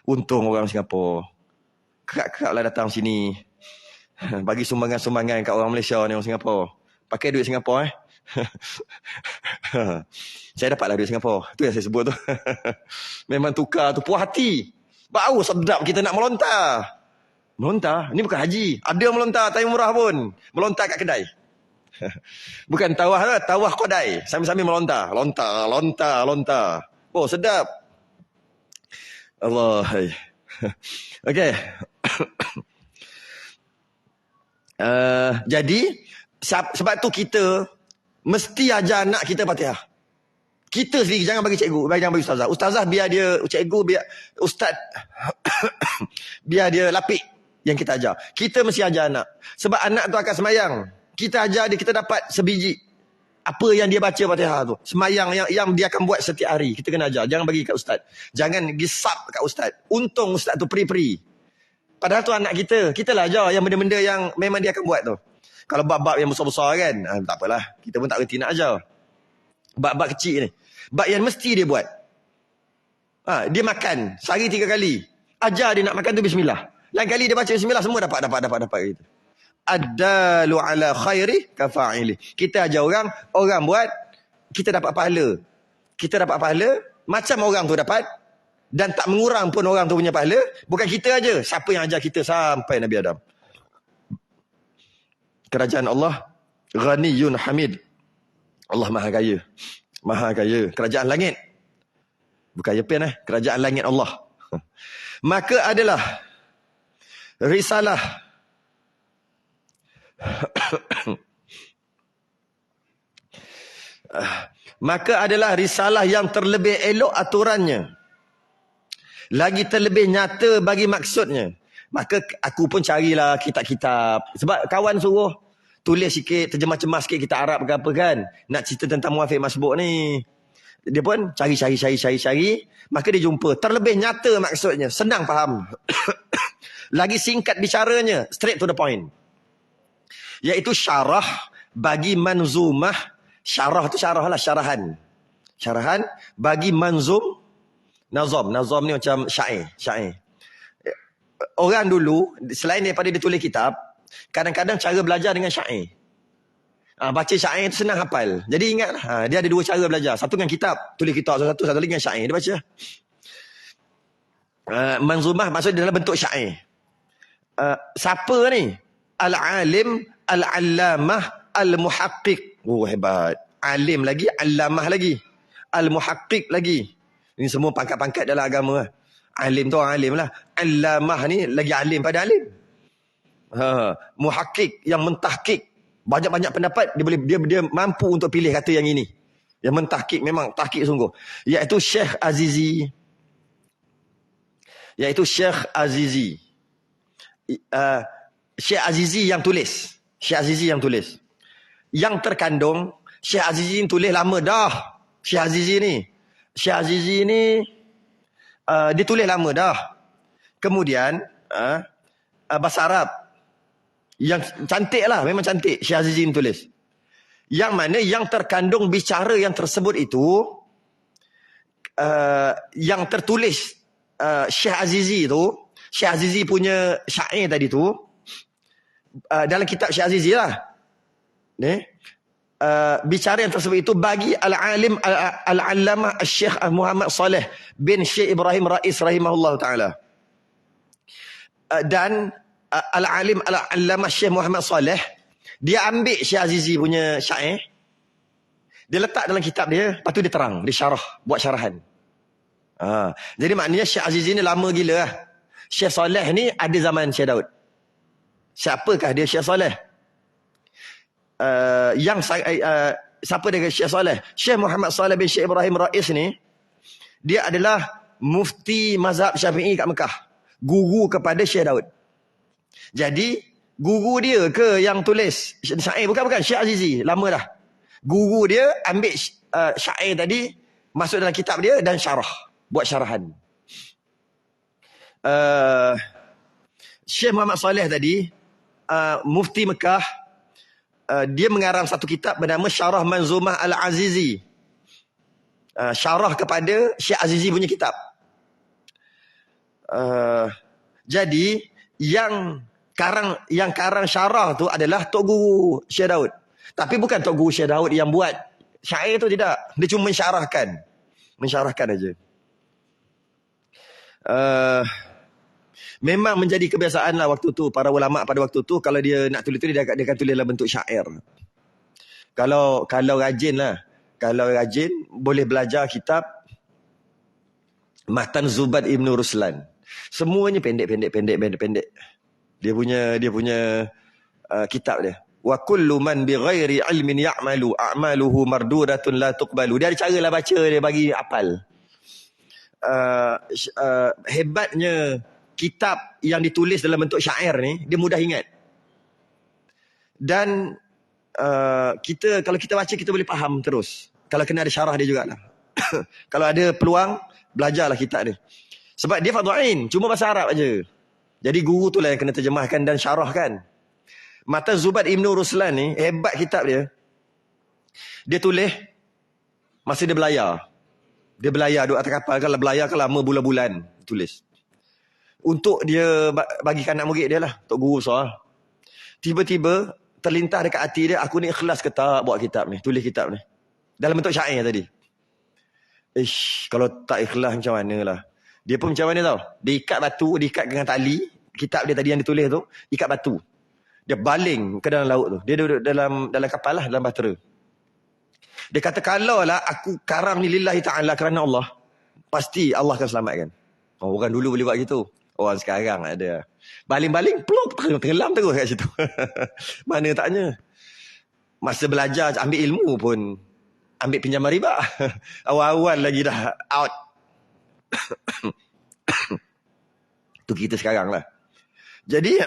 Untung orang Singapura. Kerap-kerap lah datang sini. Bagi sumbangan-sumbangan kat orang Malaysia ni, orang Singapura. Pakai duit Singapura Saya dapatlah duit Singapura. Tu yang saya sebut tu. Memang tukar tu puas hati. Baru sedap kita nak melontar. Melontar? Ni bukan haji. Ada melontar time murah pun. Melontar kat kedai. Bukan tawah lah. Tawah kedai. Sambil-sambil melontar. Lontar. Oh sedap. Allah. Okey. Jadi sebab tu kita mesti ajar anak kita Fatihah. Kita sendiri jangan bagi cikgu, jangan bagi ustazah. Ustazah biar dia, cikgu biar ustaz biar dia lapik yang kita ajar. Kita mesti ajar anak. Sebab anak tu akan semayang. Kita ajar dia, kita dapat sebiji apa yang dia baca Fatihah tu. Semayang yang dia akan buat setiap hari. Kita kena ajar. Jangan bagi kat ustaz. Jangan gisap kat ustaz. Untung ustaz tu peri-peri. Padahal tu anak kita. Kita lah ajar yang benda-benda yang memang dia akan buat tu. Kalau bab-bab yang besar-besar kan, tak apalah. Kita pun tak reti nak ajar. Bab-bab kecil ni. Bab yang mesti dia buat. Dia makan sehari 3 kali. Ajar dia nak makan tu bismillah. Lain kali dia baca bismillah, semua dapat gitu. Addalu ala khairi kafa'ili. Kita ajar orang buat, kita dapat pahala. Kita dapat pahala macam orang tu dapat. Dan tak mengurang pun orang tu punya pahala. Bukan kita aja. Siapa yang ajar kita sampai Nabi Adam. Kerajaan Allah Ghaniyun Hamid. Allah Maha Kaya. Maha Kaya. Kerajaan langit. Bukan Jepun Kerajaan langit Allah. Maka adalah risalah maka adalah risalah yang terlebih elok aturannya. Lagi terlebih nyata bagi maksudnya. Maka aku pun carilah kitab-kitab. Sebab kawan suruh tulis sikit, terjemah-cemah sikit kita Arab ke apa kan. Nak cerita tentang Muwafiq Masbuk ni. Dia pun cari. Maka dia jumpa. Terlebih nyata maksudnya. Senang faham. lagi singkat bicaranya, straight to the point. Iaitu syarah bagi manzumah. Syarah tu syarah lah, syarahan. Syarahan bagi manzum nazam. Nazam ni macam syair. Orang dulu, selain daripada dia tulis kitab, kadang-kadang cara belajar dengan syair. Baca syair tu senang hafal. Jadi ingatlah, dia ada dua cara belajar. Satu dengan kitab, tulis kitab satu lagi dengan syair. Dia baca. Manzumah maksudnya dalam bentuk syair. Siapa ni? Al-alim, al-allamah, al-muhaqqiq. Oh, hebat. Alim lagi, allamah lagi. Al-muhaqqiq lagi. Ini semua pangkat-pangkat dalam agama. Alim tu orang alim lah. Allamah ni lagi alim pada alim. Muhaqqiq, yang mentahqiq. Banyak-banyak pendapat, dia mampu untuk pilih kata yang ini. Yang mentahqiq, memang tahqiq sungguh. Iaitu Syekh Azizi. Syekh Azizi yang tulis. Yang terkandung, Syekh Azizi ni tulis lama dah. Syekh Azizi ni dia tulis lama dah. Kemudian bahasa Arab yang cantik lah, memang cantik Syekh Azizi ni tulis. Yang mana yang terkandung bicara yang tersebut itu yang tertulis Syekh Azizi punya syair tadi tu dalam kitab Syekh Azizi lah. Bicara yang tersebut itu bagi al-alim al-allamah Syekh Muhammad Saleh bin Syekh Ibrahim Rais rahimahullah ta'ala. Dan al-alim al-allamah Syekh Muhammad Saleh, dia ambil Syekh Azizi punya syair, dia letak dalam kitab dia, lepas tu dia terang, dia syarah, buat syarahan. Jadi maknanya Syekh Azizi ni lama gila lah. Syekh Saleh ni ada zaman Syekh Daud. Siapakah dia Syekh Saleh? Siapa dia Syekh Saleh? Syekh Muhammad Saleh bin Syekh Ibrahim Rais ni, dia adalah mufti mazhab Syafi'i kat Mekah, guru kepada Syekh Daud. Jadi guru dia ke yang tulis syair? Bukan Syekh Azizi, lama dah. Guru dia ambil syair tadi, masuk dalam kitab dia dan syarah, buat syarahan. Syekh Muhammad Saleh tadi, mufti Mekah, dia mengarang satu kitab bernama Syarah Manzumah Al-Azizi. Syarah kepada Syekh Azizi punya kitab. Jadi yang karang syarah tu adalah Tok Guru Syekh Daud. Tapi bukan Tok Guru Syekh Daud yang buat syair tu, tidak. Dia cuma mensyarahkan aja. Memang menjadi kebiasaan lah waktu tu. Para ulama' pada waktu tu, kalau dia nak tulis dia akan tulis dalam bentuk syair. Kalau rajin lah. Kalau rajin, boleh belajar kitab Matan Zubat Ibn Ruslan. Semuanya pendek. Dia punya kitab dia. Wa kullu man bi ghairi ilmin ya'malu a'maluhu mardudatun la tuqbalu. Dia ada cara lah baca dia bagi apal. Hebatnya kitab yang ditulis dalam bentuk syair ni, dia mudah ingat. Dan kalau kita baca, kita boleh faham terus. Kalau kena ada syarah dia jugalah. Kalau ada peluang, belajarlah kitab dia. Sebab dia fardhu ain, cuma bahasa Arab aja. Jadi guru tu lah yang kena terjemahkan dan syarahkan. Matan Zubat Ibn Ruslan ni, hebat kitab dia. Dia tulis masa dia belayar. Dia belayar duduk atas kapal. Kalau belayar kan lama bulan-bulan tulis. Untuk dia bagikan anak murid dia lah, Tok Guru besar. Tiba-tiba terlintas dekat hati dia, aku ni ikhlas ke tak buat kitab ni, tulis kitab ni. Dalam bentuk syair tadi. Kalau tak ikhlas macam mana lah. Dia pun macam mana tau. Dia ikat batu, dia ikat dengan tali. Kitab dia tadi yang ditulis tu, ikat batu. Dia baling ke dalam laut tu. Dia duduk dalam kapal lah, dalam bahtera. Dia kata, kalau lah aku karang ni lillahi ta'ala kerana Allah, pasti Allah akan selamatkan. Orang dulu boleh buat gitu. Orang sekarang ada. Baling-baling, plop, tenggelam terus kat situ. Mana taknya. Masa belajar, ambil ilmu pun, ambil pinjaman riba. Awal-awal lagi dah out. Itu kita sekarang lah. Jadi,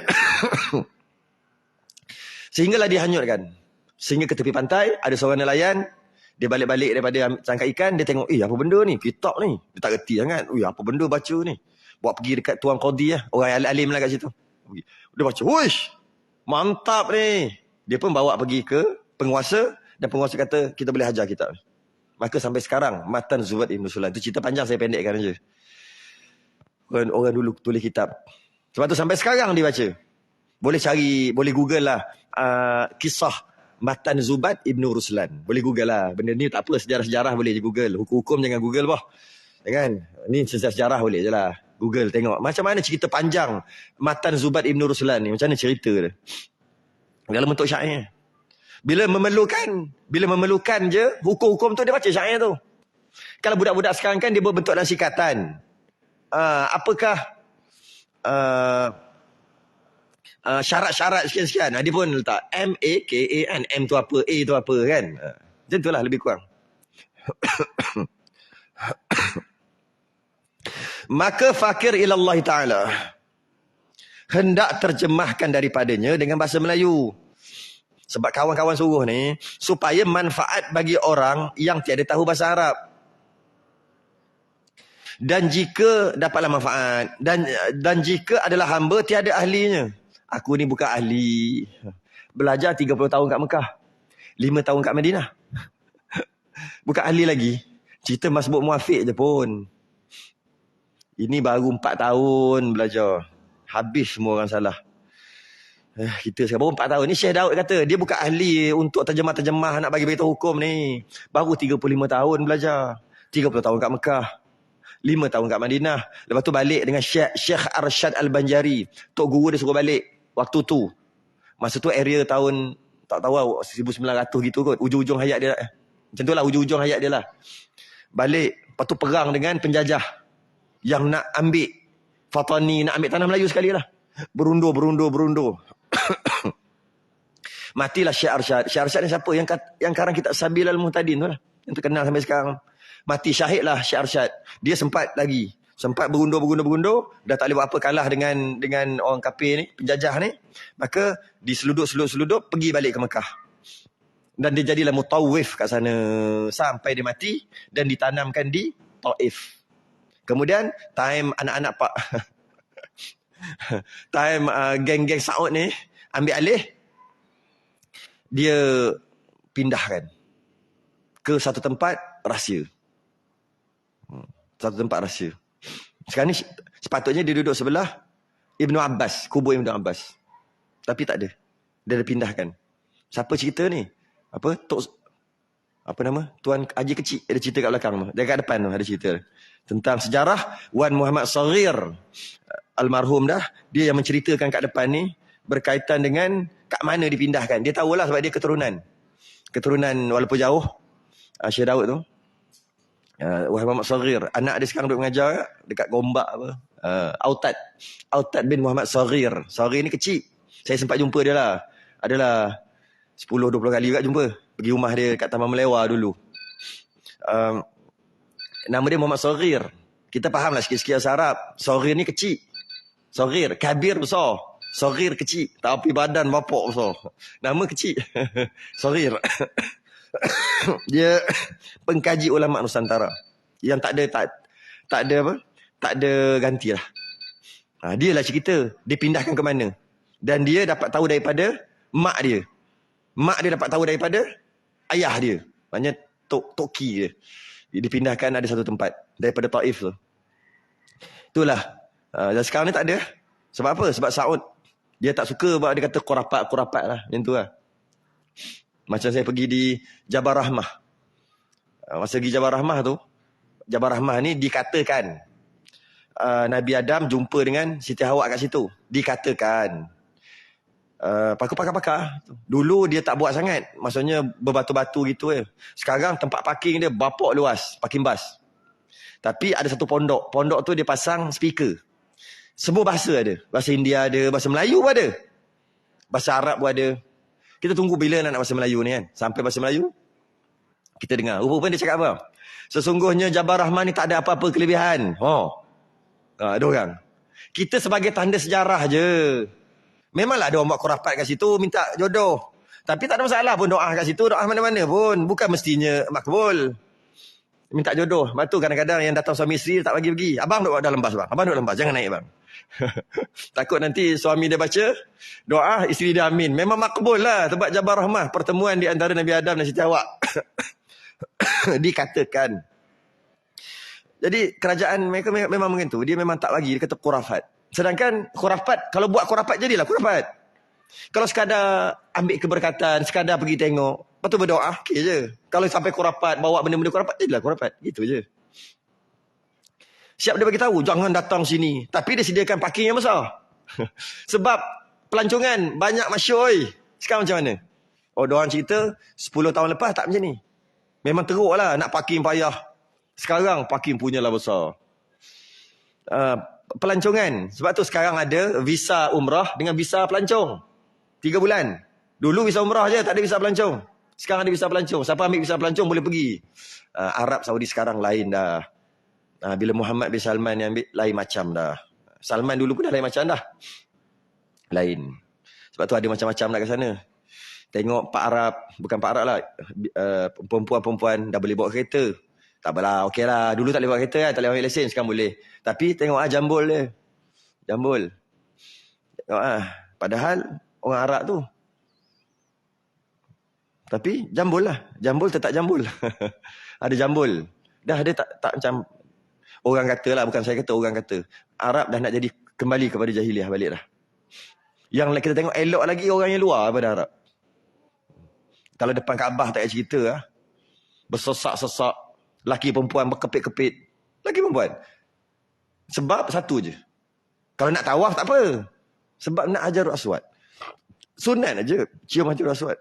sehinggalah dihanyutkan. Sehingga ke tepi pantai, ada seorang nelayan, dia balik-balik daripada tangkap ikan, dia tengok, apa benda ni? Kitab ni. Dia tak reti sangat. Apa benda baca ni? Buat pergi dekat Tuan Qadi lah. Orang alim lah kat situ. Dia baca, wuish, mantap ni. Dia pun bawa pergi ke penguasa. Dan penguasa kata, kita boleh hajar kitab. Maka sampai sekarang, Matan Zubat Ibn Ruslan. Itu cerita panjang, saya pendekkan je. Orang dulu tulis kitab. Sebab tu sampai sekarang dibaca. Boleh cari, boleh google lah. Kisah Matan Zubat Ibn Ruslan. Boleh google lah. Benda ni tak apa, sejarah-sejarah boleh je google. Hukum-hukum jangan google bah. Jangan. Ni sejarah boleh je lah. Google tengok. Macam mana cerita panjang Matan Zubat Ibn Ruslan ni. Macam mana cerita dia. Dalam bentuk syair. Bila memerlukan je, hukum-hukum tu dia baca syair tu. Kalau budak-budak sekarang kan dia berbentuk dalam sikatan. Apakah syarat-syarat sekian-sekian. Dia pun letak M-A-K-A-N. M tu apa, A tu apa kan. Macam itulah lebih kurang. Maka fakir ilallah ta'ala. Hendak terjemahkan daripadanya dengan bahasa Melayu. Sebab kawan-kawan suruh ni, supaya manfaat bagi orang yang tiada tahu bahasa Arab. Dan jika dapatlah manfaat, dan jika adalah hamba tiada ahlinya. Aku ni bukan ahli. Belajar 30 tahun kat Mekah. 5 tahun kat Madinah. Bukan ahli lagi. Cerita Masbuk Muafiq je pun. Ini baru 4 tahun belajar. Habis semua orang salah. Kita sekarang baru 4 tahun. Ni Syekh Daud kata, dia bukan ahli untuk terjemah-terjemah nak bagi beritahu hukum ni. Baru 35 tahun belajar. 30 tahun kat Mekah. 5 tahun kat Madinah. Lepas tu balik dengan Syekh Arsyad Al-Banjari. Tok guru dia suruh balik. Waktu tu. Masa tu area tahun, tak tahu 1900 gitu kot. Ujung-ujung hayat dia. Macam tu lah, ujung-ujung hayat dia lah. Balik. Lepas tu perang dengan penjajah. Yang nak ambil Fatani, nak ambil tanah Melayu sekali lah. Berundur. Matilah Syekh Arsyad. Syekh Arsyad ni siapa? Yang karang kita Sabil Al-Muhtadin tu lah. Yang terkenal sampai sekarang. Mati syahid lah Syekh Arsyad. Dia sempat berundur. Dah tak boleh buat apa, kalah dengan orang kafir ni, penjajah ni. Maka diseluduk pergi balik ke Mekah. Dan dia jadilah mutawif kat sana. Sampai dia mati. Dan ditanamkan di Taif. Kemudian time anak-anak Pak time geng-geng Saud ni ambil alih, dia pindahkan ke satu tempat rahsia. Satu tempat rahsia. Sekarang ni sepatutnya dia duduk sebelah Ibnu Abbas, kubur Ibnu Abbas. Tapi tak ada. Dia dah pindahkan. Siapa cerita ni? Apa nama? Tuan Haji Kecil. Ada cerita kat belakang tu. Dia kat depan tu ada cerita. Tentang sejarah Wan Muhammad Saghir. Almarhum dah. Dia yang menceritakan kat depan ni. Berkaitan dengan kat mana dipindahkan. Dia tahulah sebab dia keturunan. Keturunan walaupun jauh. Syekh Daud tu. Wan Muhammad Saghir. Anak dia sekarang duduk mengajar dekat Gombak apa. Autad bin Muhammad Saghir. Saghir ni kecil. Saya sempat jumpa dia lah. Adalah 10-20 kali juga jumpa. Pergi rumah dia kat Taman Melewa dulu. Nama dia Muhammad Saghir. Kita fahamlah sikit-sikit bahasa Arab. Saghir ni kecil. Saghir. Kabir besar. Saghir kecil. Tapi badan bapak besar. Nama kecil. Saghir. Dia pengkaji ulama Nusantara. Yang tak ada ganti lah. Dia lah cerita. Dia pindahkan ke mana. Dan dia dapat tahu daripada mak dia. Mak dia dapat tahu daripada ayah dia. Maknanya Toki dia. Dipindahkan ada satu tempat. Daripada Taif tu. Itulah. Dan sekarang ni tak ada. Sebab apa? Sebab Saud. Dia tak suka. Dia kata kurapat lah. Macam tu lah. Macam saya pergi di Jabal Rahmah. Masa pergi Jabal Rahmah tu. Jabal Rahmah ni dikatakan. Nabi Adam jumpa dengan Siti Hawa kat situ. Dikatakan. Pakar-pakar. Dulu dia tak buat sangat. Maksudnya berbatu-batu gitu. Sekarang tempat parking dia bapak luas. Parking bas. Tapi ada satu pondok. Pondok tu dia pasang speaker. Semua bahasa ada. Bahasa India ada. Bahasa Melayu pun ada. Bahasa Arab pun ada. Kita tunggu bila nak bahasa Melayu ni kan. Sampai bahasa Melayu. Kita dengar. Rupa-rupa dia cakap apa? Sesungguhnya Jabal Rahman ni tak ada apa-apa kelebihan. Ada orang. Kita sebagai tanda sejarah je. Memanglah ada orang buat kurapat kat situ, minta jodoh. Tapi tak ada masalah pun doa kat situ, doa mana-mana pun. Bukan mestinya makbul. Minta jodoh. Lepas tu kadang-kadang yang datang suami isteri tak bagi pergi. Abang duduk dalam bas bang. Abang duduk dalam bas. Jangan naik bang. Takut nanti suami dia baca doa, isteri dia amin. Memang makbul lah. Tempat Jabal Rahmah. Pertemuan di antara Nabi Adam dan Siti Hawa. Dikatakan. Jadi kerajaan mereka memang begitu. Dia memang tak bagi. Dia kata khurafat. Sedangkan khurafat, kalau buat khurafat jadilah khurafat. Kalau sekadar ambil keberkatan, sekadar pergi tengok, lepas tu berdoa, okey je. Kalau sampai khurafat, bawa benda-benda khurafat, jadilah khurafat. Gitu je. Siap dia bagi tahu, jangan datang sini. Tapi dia sediakan parking yang besar. Sebab pelancongan banyak masyur. Sekarang macam mana? Oh, diorang cerita 10 tahun lepas tak macam ni. Memang teruk lah nak parking payah. Sekarang parking punyalah besar. Pelancongan. Sebab tu sekarang ada visa umrah dengan visa pelancong. 3 bulan. Dulu visa umrah je, tak ada visa pelancong. Sekarang ada visa pelancong. Siapa ambil visa pelancong boleh pergi. Arab Saudi sekarang lain dah. Bila Muhammad bin Salman yang ambil, lain macam dah. Salman dulu pun dah lain macam dah. Lain. Sebab tu ada macam-macam nak ke sana. Tengok Pak Arab, bukan Pak Arab lah. Perempuan-perempuan dah boleh bawa kereta. Tak apalah, okey lah. Dulu tak boleh bawa kereta kan, tak boleh ambil lesen, sekarang boleh. Tapi tengok jambul dia. Jambul. Tengok padahal orang Arab tu. Tapi jambul lah. Jambul tetap jambul. Ada jambul. Dah dia tak macam orang kata lah, bukan saya kata, orang kata. Arab dah nak jadi kembali kepada jahiliah balik dah. Yang kita tengok elok lagi orang yang luar daripada Arab. Kalau depan Kaabah tak payah cerita lah. Bersesak-sesak. Laki perempuan berkepit-kepit. Laki perempuan. Sebab satu je. Kalau nak tawaf tak apa. Sebab nak Hajarul Aswad. Sunat aja cium Hajarul Aswad.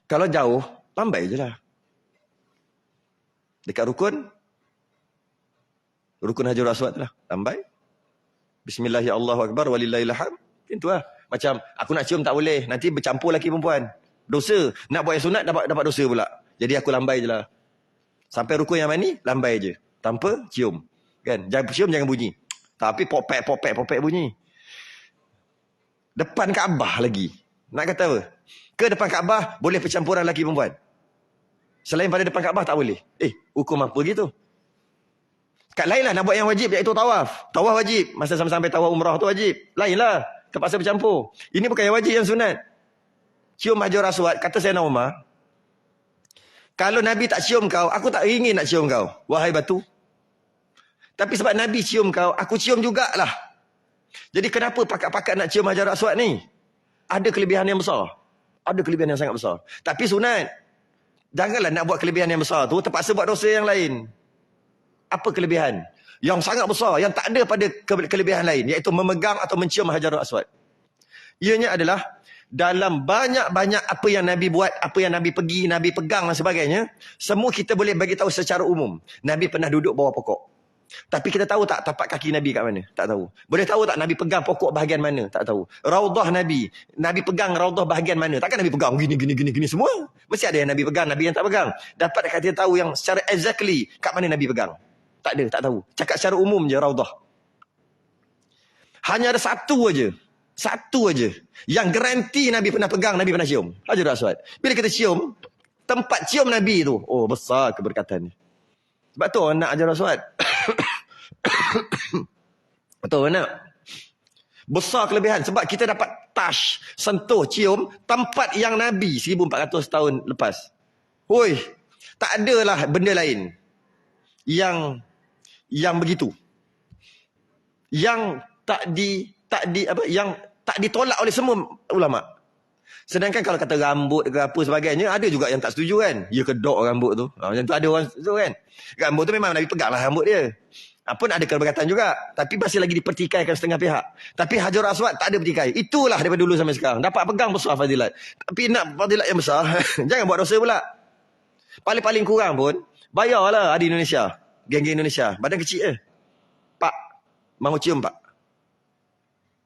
Kalau jauh, lambai je lah. Dekat rukun Hajarul Aswad lah. Lambai. Bismillahirrahmanirrahim. Walillahilhamd. Itu lah. Macam aku nak cium tak boleh. Nanti bercampur laki perempuan. Dosa. Nak buat yang sunat dapat dosa pula. Jadi aku lambai je lah. Sampai rukun yang mana ni, lambai je. Tanpa cium. Kan? Jangan cium, jangan bunyi. Tapi popek bunyi. Depan Kaabah lagi. Nak kata apa? Ke depan Kaabah boleh percampuran lelaki perempuan. Selain pada depan Kaabah tak boleh. Hukum apa gitu? Kat lain lah nak buat yang wajib, iaitu tawaf. Tawaf wajib. Masa sampai tawaf umrah tu wajib. Lain lah. Terpaksa bercampur. Ini bukan yang wajib, yang sunat. Cium Hajarul Aswad. Kata Sayyidina Umar, kalau Nabi tak cium kau, aku tak ingin nak cium kau. Wahai batu. Tapi sebab Nabi cium kau, aku cium jugalah. Jadi kenapa pakat-pakat nak cium Hajarul Aswad ni? Ada kelebihan yang besar. Ada kelebihan yang sangat besar. Tapi sunat. Janganlah nak buat kelebihan yang besar tu, terpaksa buat dosa yang lain. Apa kelebihan? Yang sangat besar, yang tak ada pada kelebihan lain. Iaitu memegang atau mencium Hajarul Aswad. Ianya adalah, dalam banyak-banyak apa yang Nabi buat, apa yang Nabi pergi, Nabi pegang dan sebagainya, semua kita boleh bagi tahu secara umum. Nabi pernah duduk bawah pokok. Tapi kita tahu tak tapak kaki Nabi kat mana? Tak tahu. Boleh tahu tak Nabi pegang pokok bahagian mana? Tak tahu. Raudah Nabi pegang raudah bahagian mana? Takkan Nabi pegang gini semua? Mesti ada yang Nabi pegang, Nabi yang tak pegang. Dapat kita tahu yang secara exactly kat mana Nabi pegang? Tak ada, tak tahu. Cakap secara umum je raudah. Hanya ada satu aja yang garanti Nabi pernah pegang, Nabi pernah cium. Hajarul Aswad. Bila kita cium, tempat cium Nabi tu, oh besar keberkatannya. Sebab tu orang nak Hajarul Aswad. Betul nak? Besar kelebihan. Sebab kita dapat touch, sentuh, cium tempat yang Nabi 1400 tahun lepas. Hoi, tak adalah benda lain yang begitu. Yang yang tak ditolak oleh semua ulama. Sedangkan kalau kata rambut ke apa sebagainya, ada juga yang tak setuju kan. Ya kedok rambut tu. Macam tu ada orang setuju kan. Rambut tu memang Nabi pegang lah rambut dia. Pun ada keberkatan juga. Tapi masih lagi dipertikaikan setengah pihak. Tapi Hajarul Aswad tak ada pertikai. Itulah daripada dulu sampai sekarang. Dapat pegang besar fadilat. Tapi nak fadilat yang besar, jangan buat dosa pula. Paling-paling kurang pun, bayarlah di Indonesia. Geng-geng Indonesia. Badan kecil Pak, mahu cium pak.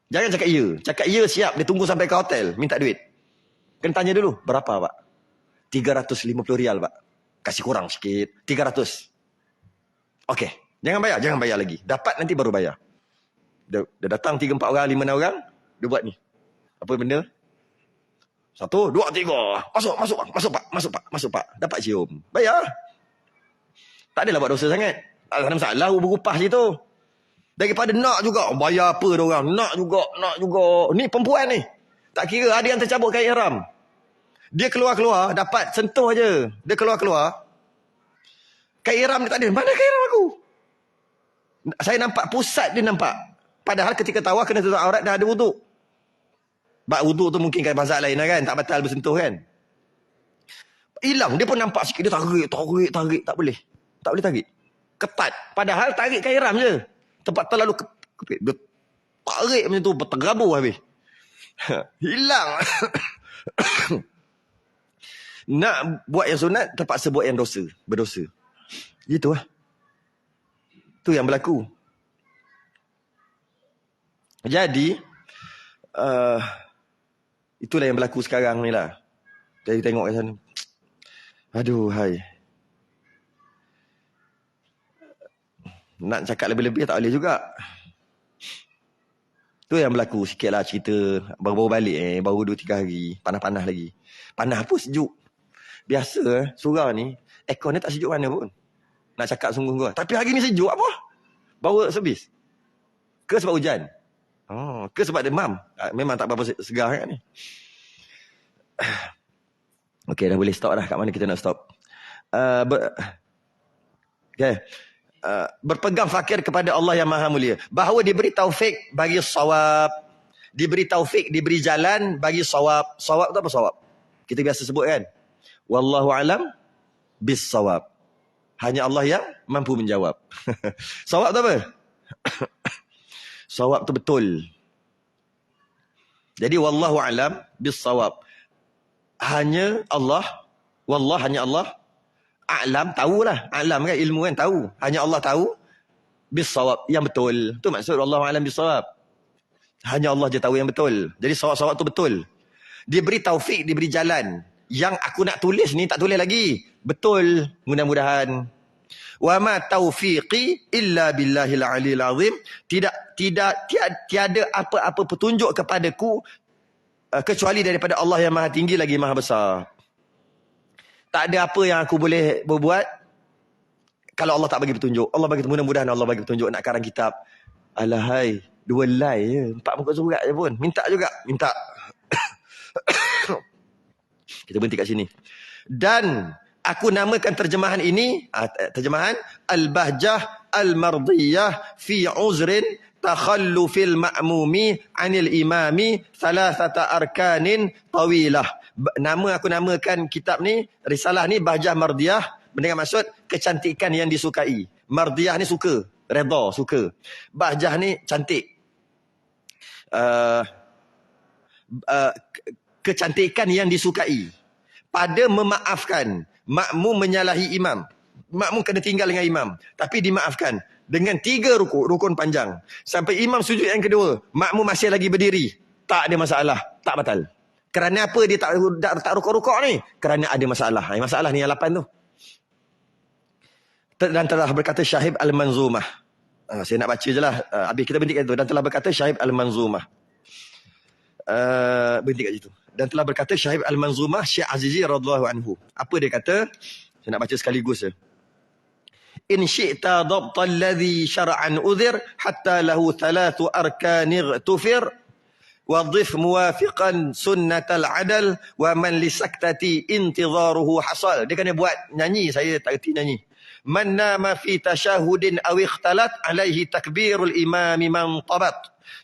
Jangan cakap ya. Cakap ya siap. Dia tunggu sampai ke hotel. Minta duit. Kena tanya dulu. Berapa pak? 350 rial pak. Kasih kurang sikit. 300. Okey. Jangan bayar lagi. Dapat nanti baru bayar. Dia datang 3-4 orang, 5-6 orang. Dia buat ni. Apa benda? 1, 2, 3. Masuk pak. Dapat cium. Bayar. Tak adalah buat dosa sangat. Tak ada masalah berupah situ. Daripada nak juga, bayar apa diorang. Nak juga. Ni perempuan ni. Tak kira ada yang tercabut kain ihram. Dia keluar-keluar, dapat sentuh aja. Dia keluar-keluar. Kain ihram dia tak ada. Mana kain ihram aku? Saya nampak pusat dia nampak. Padahal ketika tawaf kena tutup aurat dah ada wuduk. Bak wuduk tu mungkin kan mazhab lain lah kan. Tak batal bersentuh kan. Hilang. Dia pun nampak sikit. Dia tarik. Tak boleh. Tak boleh tarik. Ketat. Padahal tarik kain ihram je. Tempat terlalu kepit. Dia tarik macam tu. Tergabur habis. Hilang. Nak buat yang sunat, terpaksa buat yang dosa. Berdosa. Gitu lah. Itu yang berlaku. Jadi, itulah yang berlaku sekarang ni lah. Jadi tengok kat sana. Aduh, hai. Nak cakap lebih-lebih tak boleh juga. Tu yang berlaku sikit lah cerita. Baru-baru balik baru 2-3 hari. Panas-panas lagi. Panas pun sejuk. Biasa surau ni, aircon ni tak sejuk mana pun. Nak cakap sungguh-sungguh. Tapi hari ni sejuk apa? Bawa servis. Ke sebab hujan? Oh, ke sebab demam? Memang tak berapa segar kan ni. Okey, dah boleh stop dah. Kat mana kita nak stop? Okay. Berpegang fakir kepada Allah yang Maha Mulia. Bahawa diberi taufik bagi sawab. Diberi taufik, diberi jalan bagi sawab. Sawab tu apa sawab? Kita biasa sebut kan? Wallahu alam bis sawab. Hanya Allah yang mampu menjawab. Sawab tu apa? Sawab tu betul. Jadi wallahu alam bis sawab. Hanya Allah, wallah hanya Allah. A'lam tahulah. A'lam kan ilmu kan tahu. Hanya Allah tahu bis sawab yang betul. Tu maksud wallahu alam bis sawab. Hanya Allah je tahu yang betul. Jadi sawab-sawab tu betul. Diberi taufik, diberi jalan. Yang aku nak tulis ni tak tulis lagi. Betul mudah-mudahan. Wa ma taufiqi illa billahil aliyil azim. Tiada apa-apa petunjuk kepadaku kecuali daripada Allah yang Maha Tinggi lagi Maha Besar. Tak ada apa yang aku boleh berbuat kalau Allah tak bagi petunjuk. Allah bagi, mudah-mudahan Allah bagi petunjuk nak karang kitab. Alahai, 2 line je, 4 muka surat je pun. Minta juga, minta. Kita berhenti kat sini. Dan aku namakan terjemahan ini, terjemahan Al-Bahjah Al-Mardiyah fi uzrin takhallufil ma'mumi anil imami thalathata arkanin tawilah. Aku namakan kitab ni, risalah ni Bahjah Mardiyah dengan maksud kecantikan yang disukai. Mardiyah ni suka, redha, suka. Bahjah ni cantik. Kecantikan yang disukai pada memaafkan. Makmum menyalahi imam, makmum kena tinggal dengan imam, tapi dimaafkan dengan 3 rukun panjang. Sampai imam sujud yang kedua, makmum masih lagi berdiri, tak ada masalah, tak batal. Kerana apa dia tak rukuk-rukuk ni? Kerana ada masalah. Masalah ni yang 8 tu. Dan telah berkata Syahib Al-Manzumah. Saya nak baca je lah. Habis kita berhenti kat situ. Dan telah berkata Syahib Al-Manzumah. Berhenti kat situ. Dan telah berkata Syahib Al-Manzumah Syekh Azizi radhiyallahu anhu. Apa dia kata? Saya nak baca sekaligus je. In syi'ta dhabta alladhi syar'an udhir hatta lahu 3 arkanir tufir wadhif muwafiqan sunnatal adal wa man lisaktati intidharuhu hasal. Dia kena buat nyanyi, saya tak erti nyanyi. Man nama fi tashahudin aw ikhtalat alaihi takbirul imami man tabat.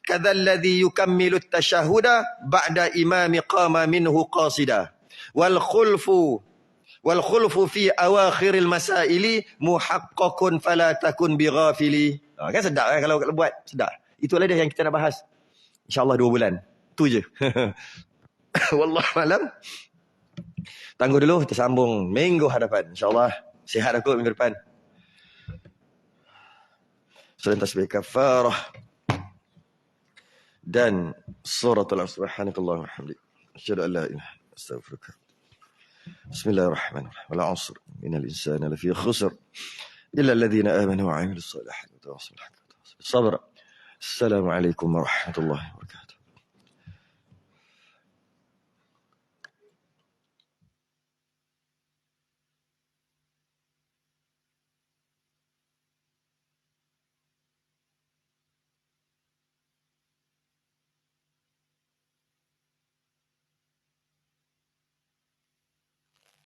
Kadzal ladzi yukammilu at-tashahuda ba'da imami qama minhu qasida. Wal khulfu fi awakhiril masaili muhaqqaqun fala takun bighafili. Kan sedap kan kalau buat, sedap. Itulah dia yang kita nak bahas. InsyaAllah 2 bulan. Tu je. Wallahu alam. Tunggu dulu, kita sambung minggu hadapan. InsyaAllah. Sihat aku minggu depan. Salam tasbih kafarah. Dan suratul subhanakallah wa hamdi. Asyhadu an la ilaha illa anta astaghfiruka. Bismillahirrahmanirrahim. Wal 'asr innal insana lafi khusr illa alladhina amanu wa 'amilus salihati wa tawassaw bil haqqi wa tawassaw bis sabr. Assalamualaikum warahmatullahi wabarakatuh.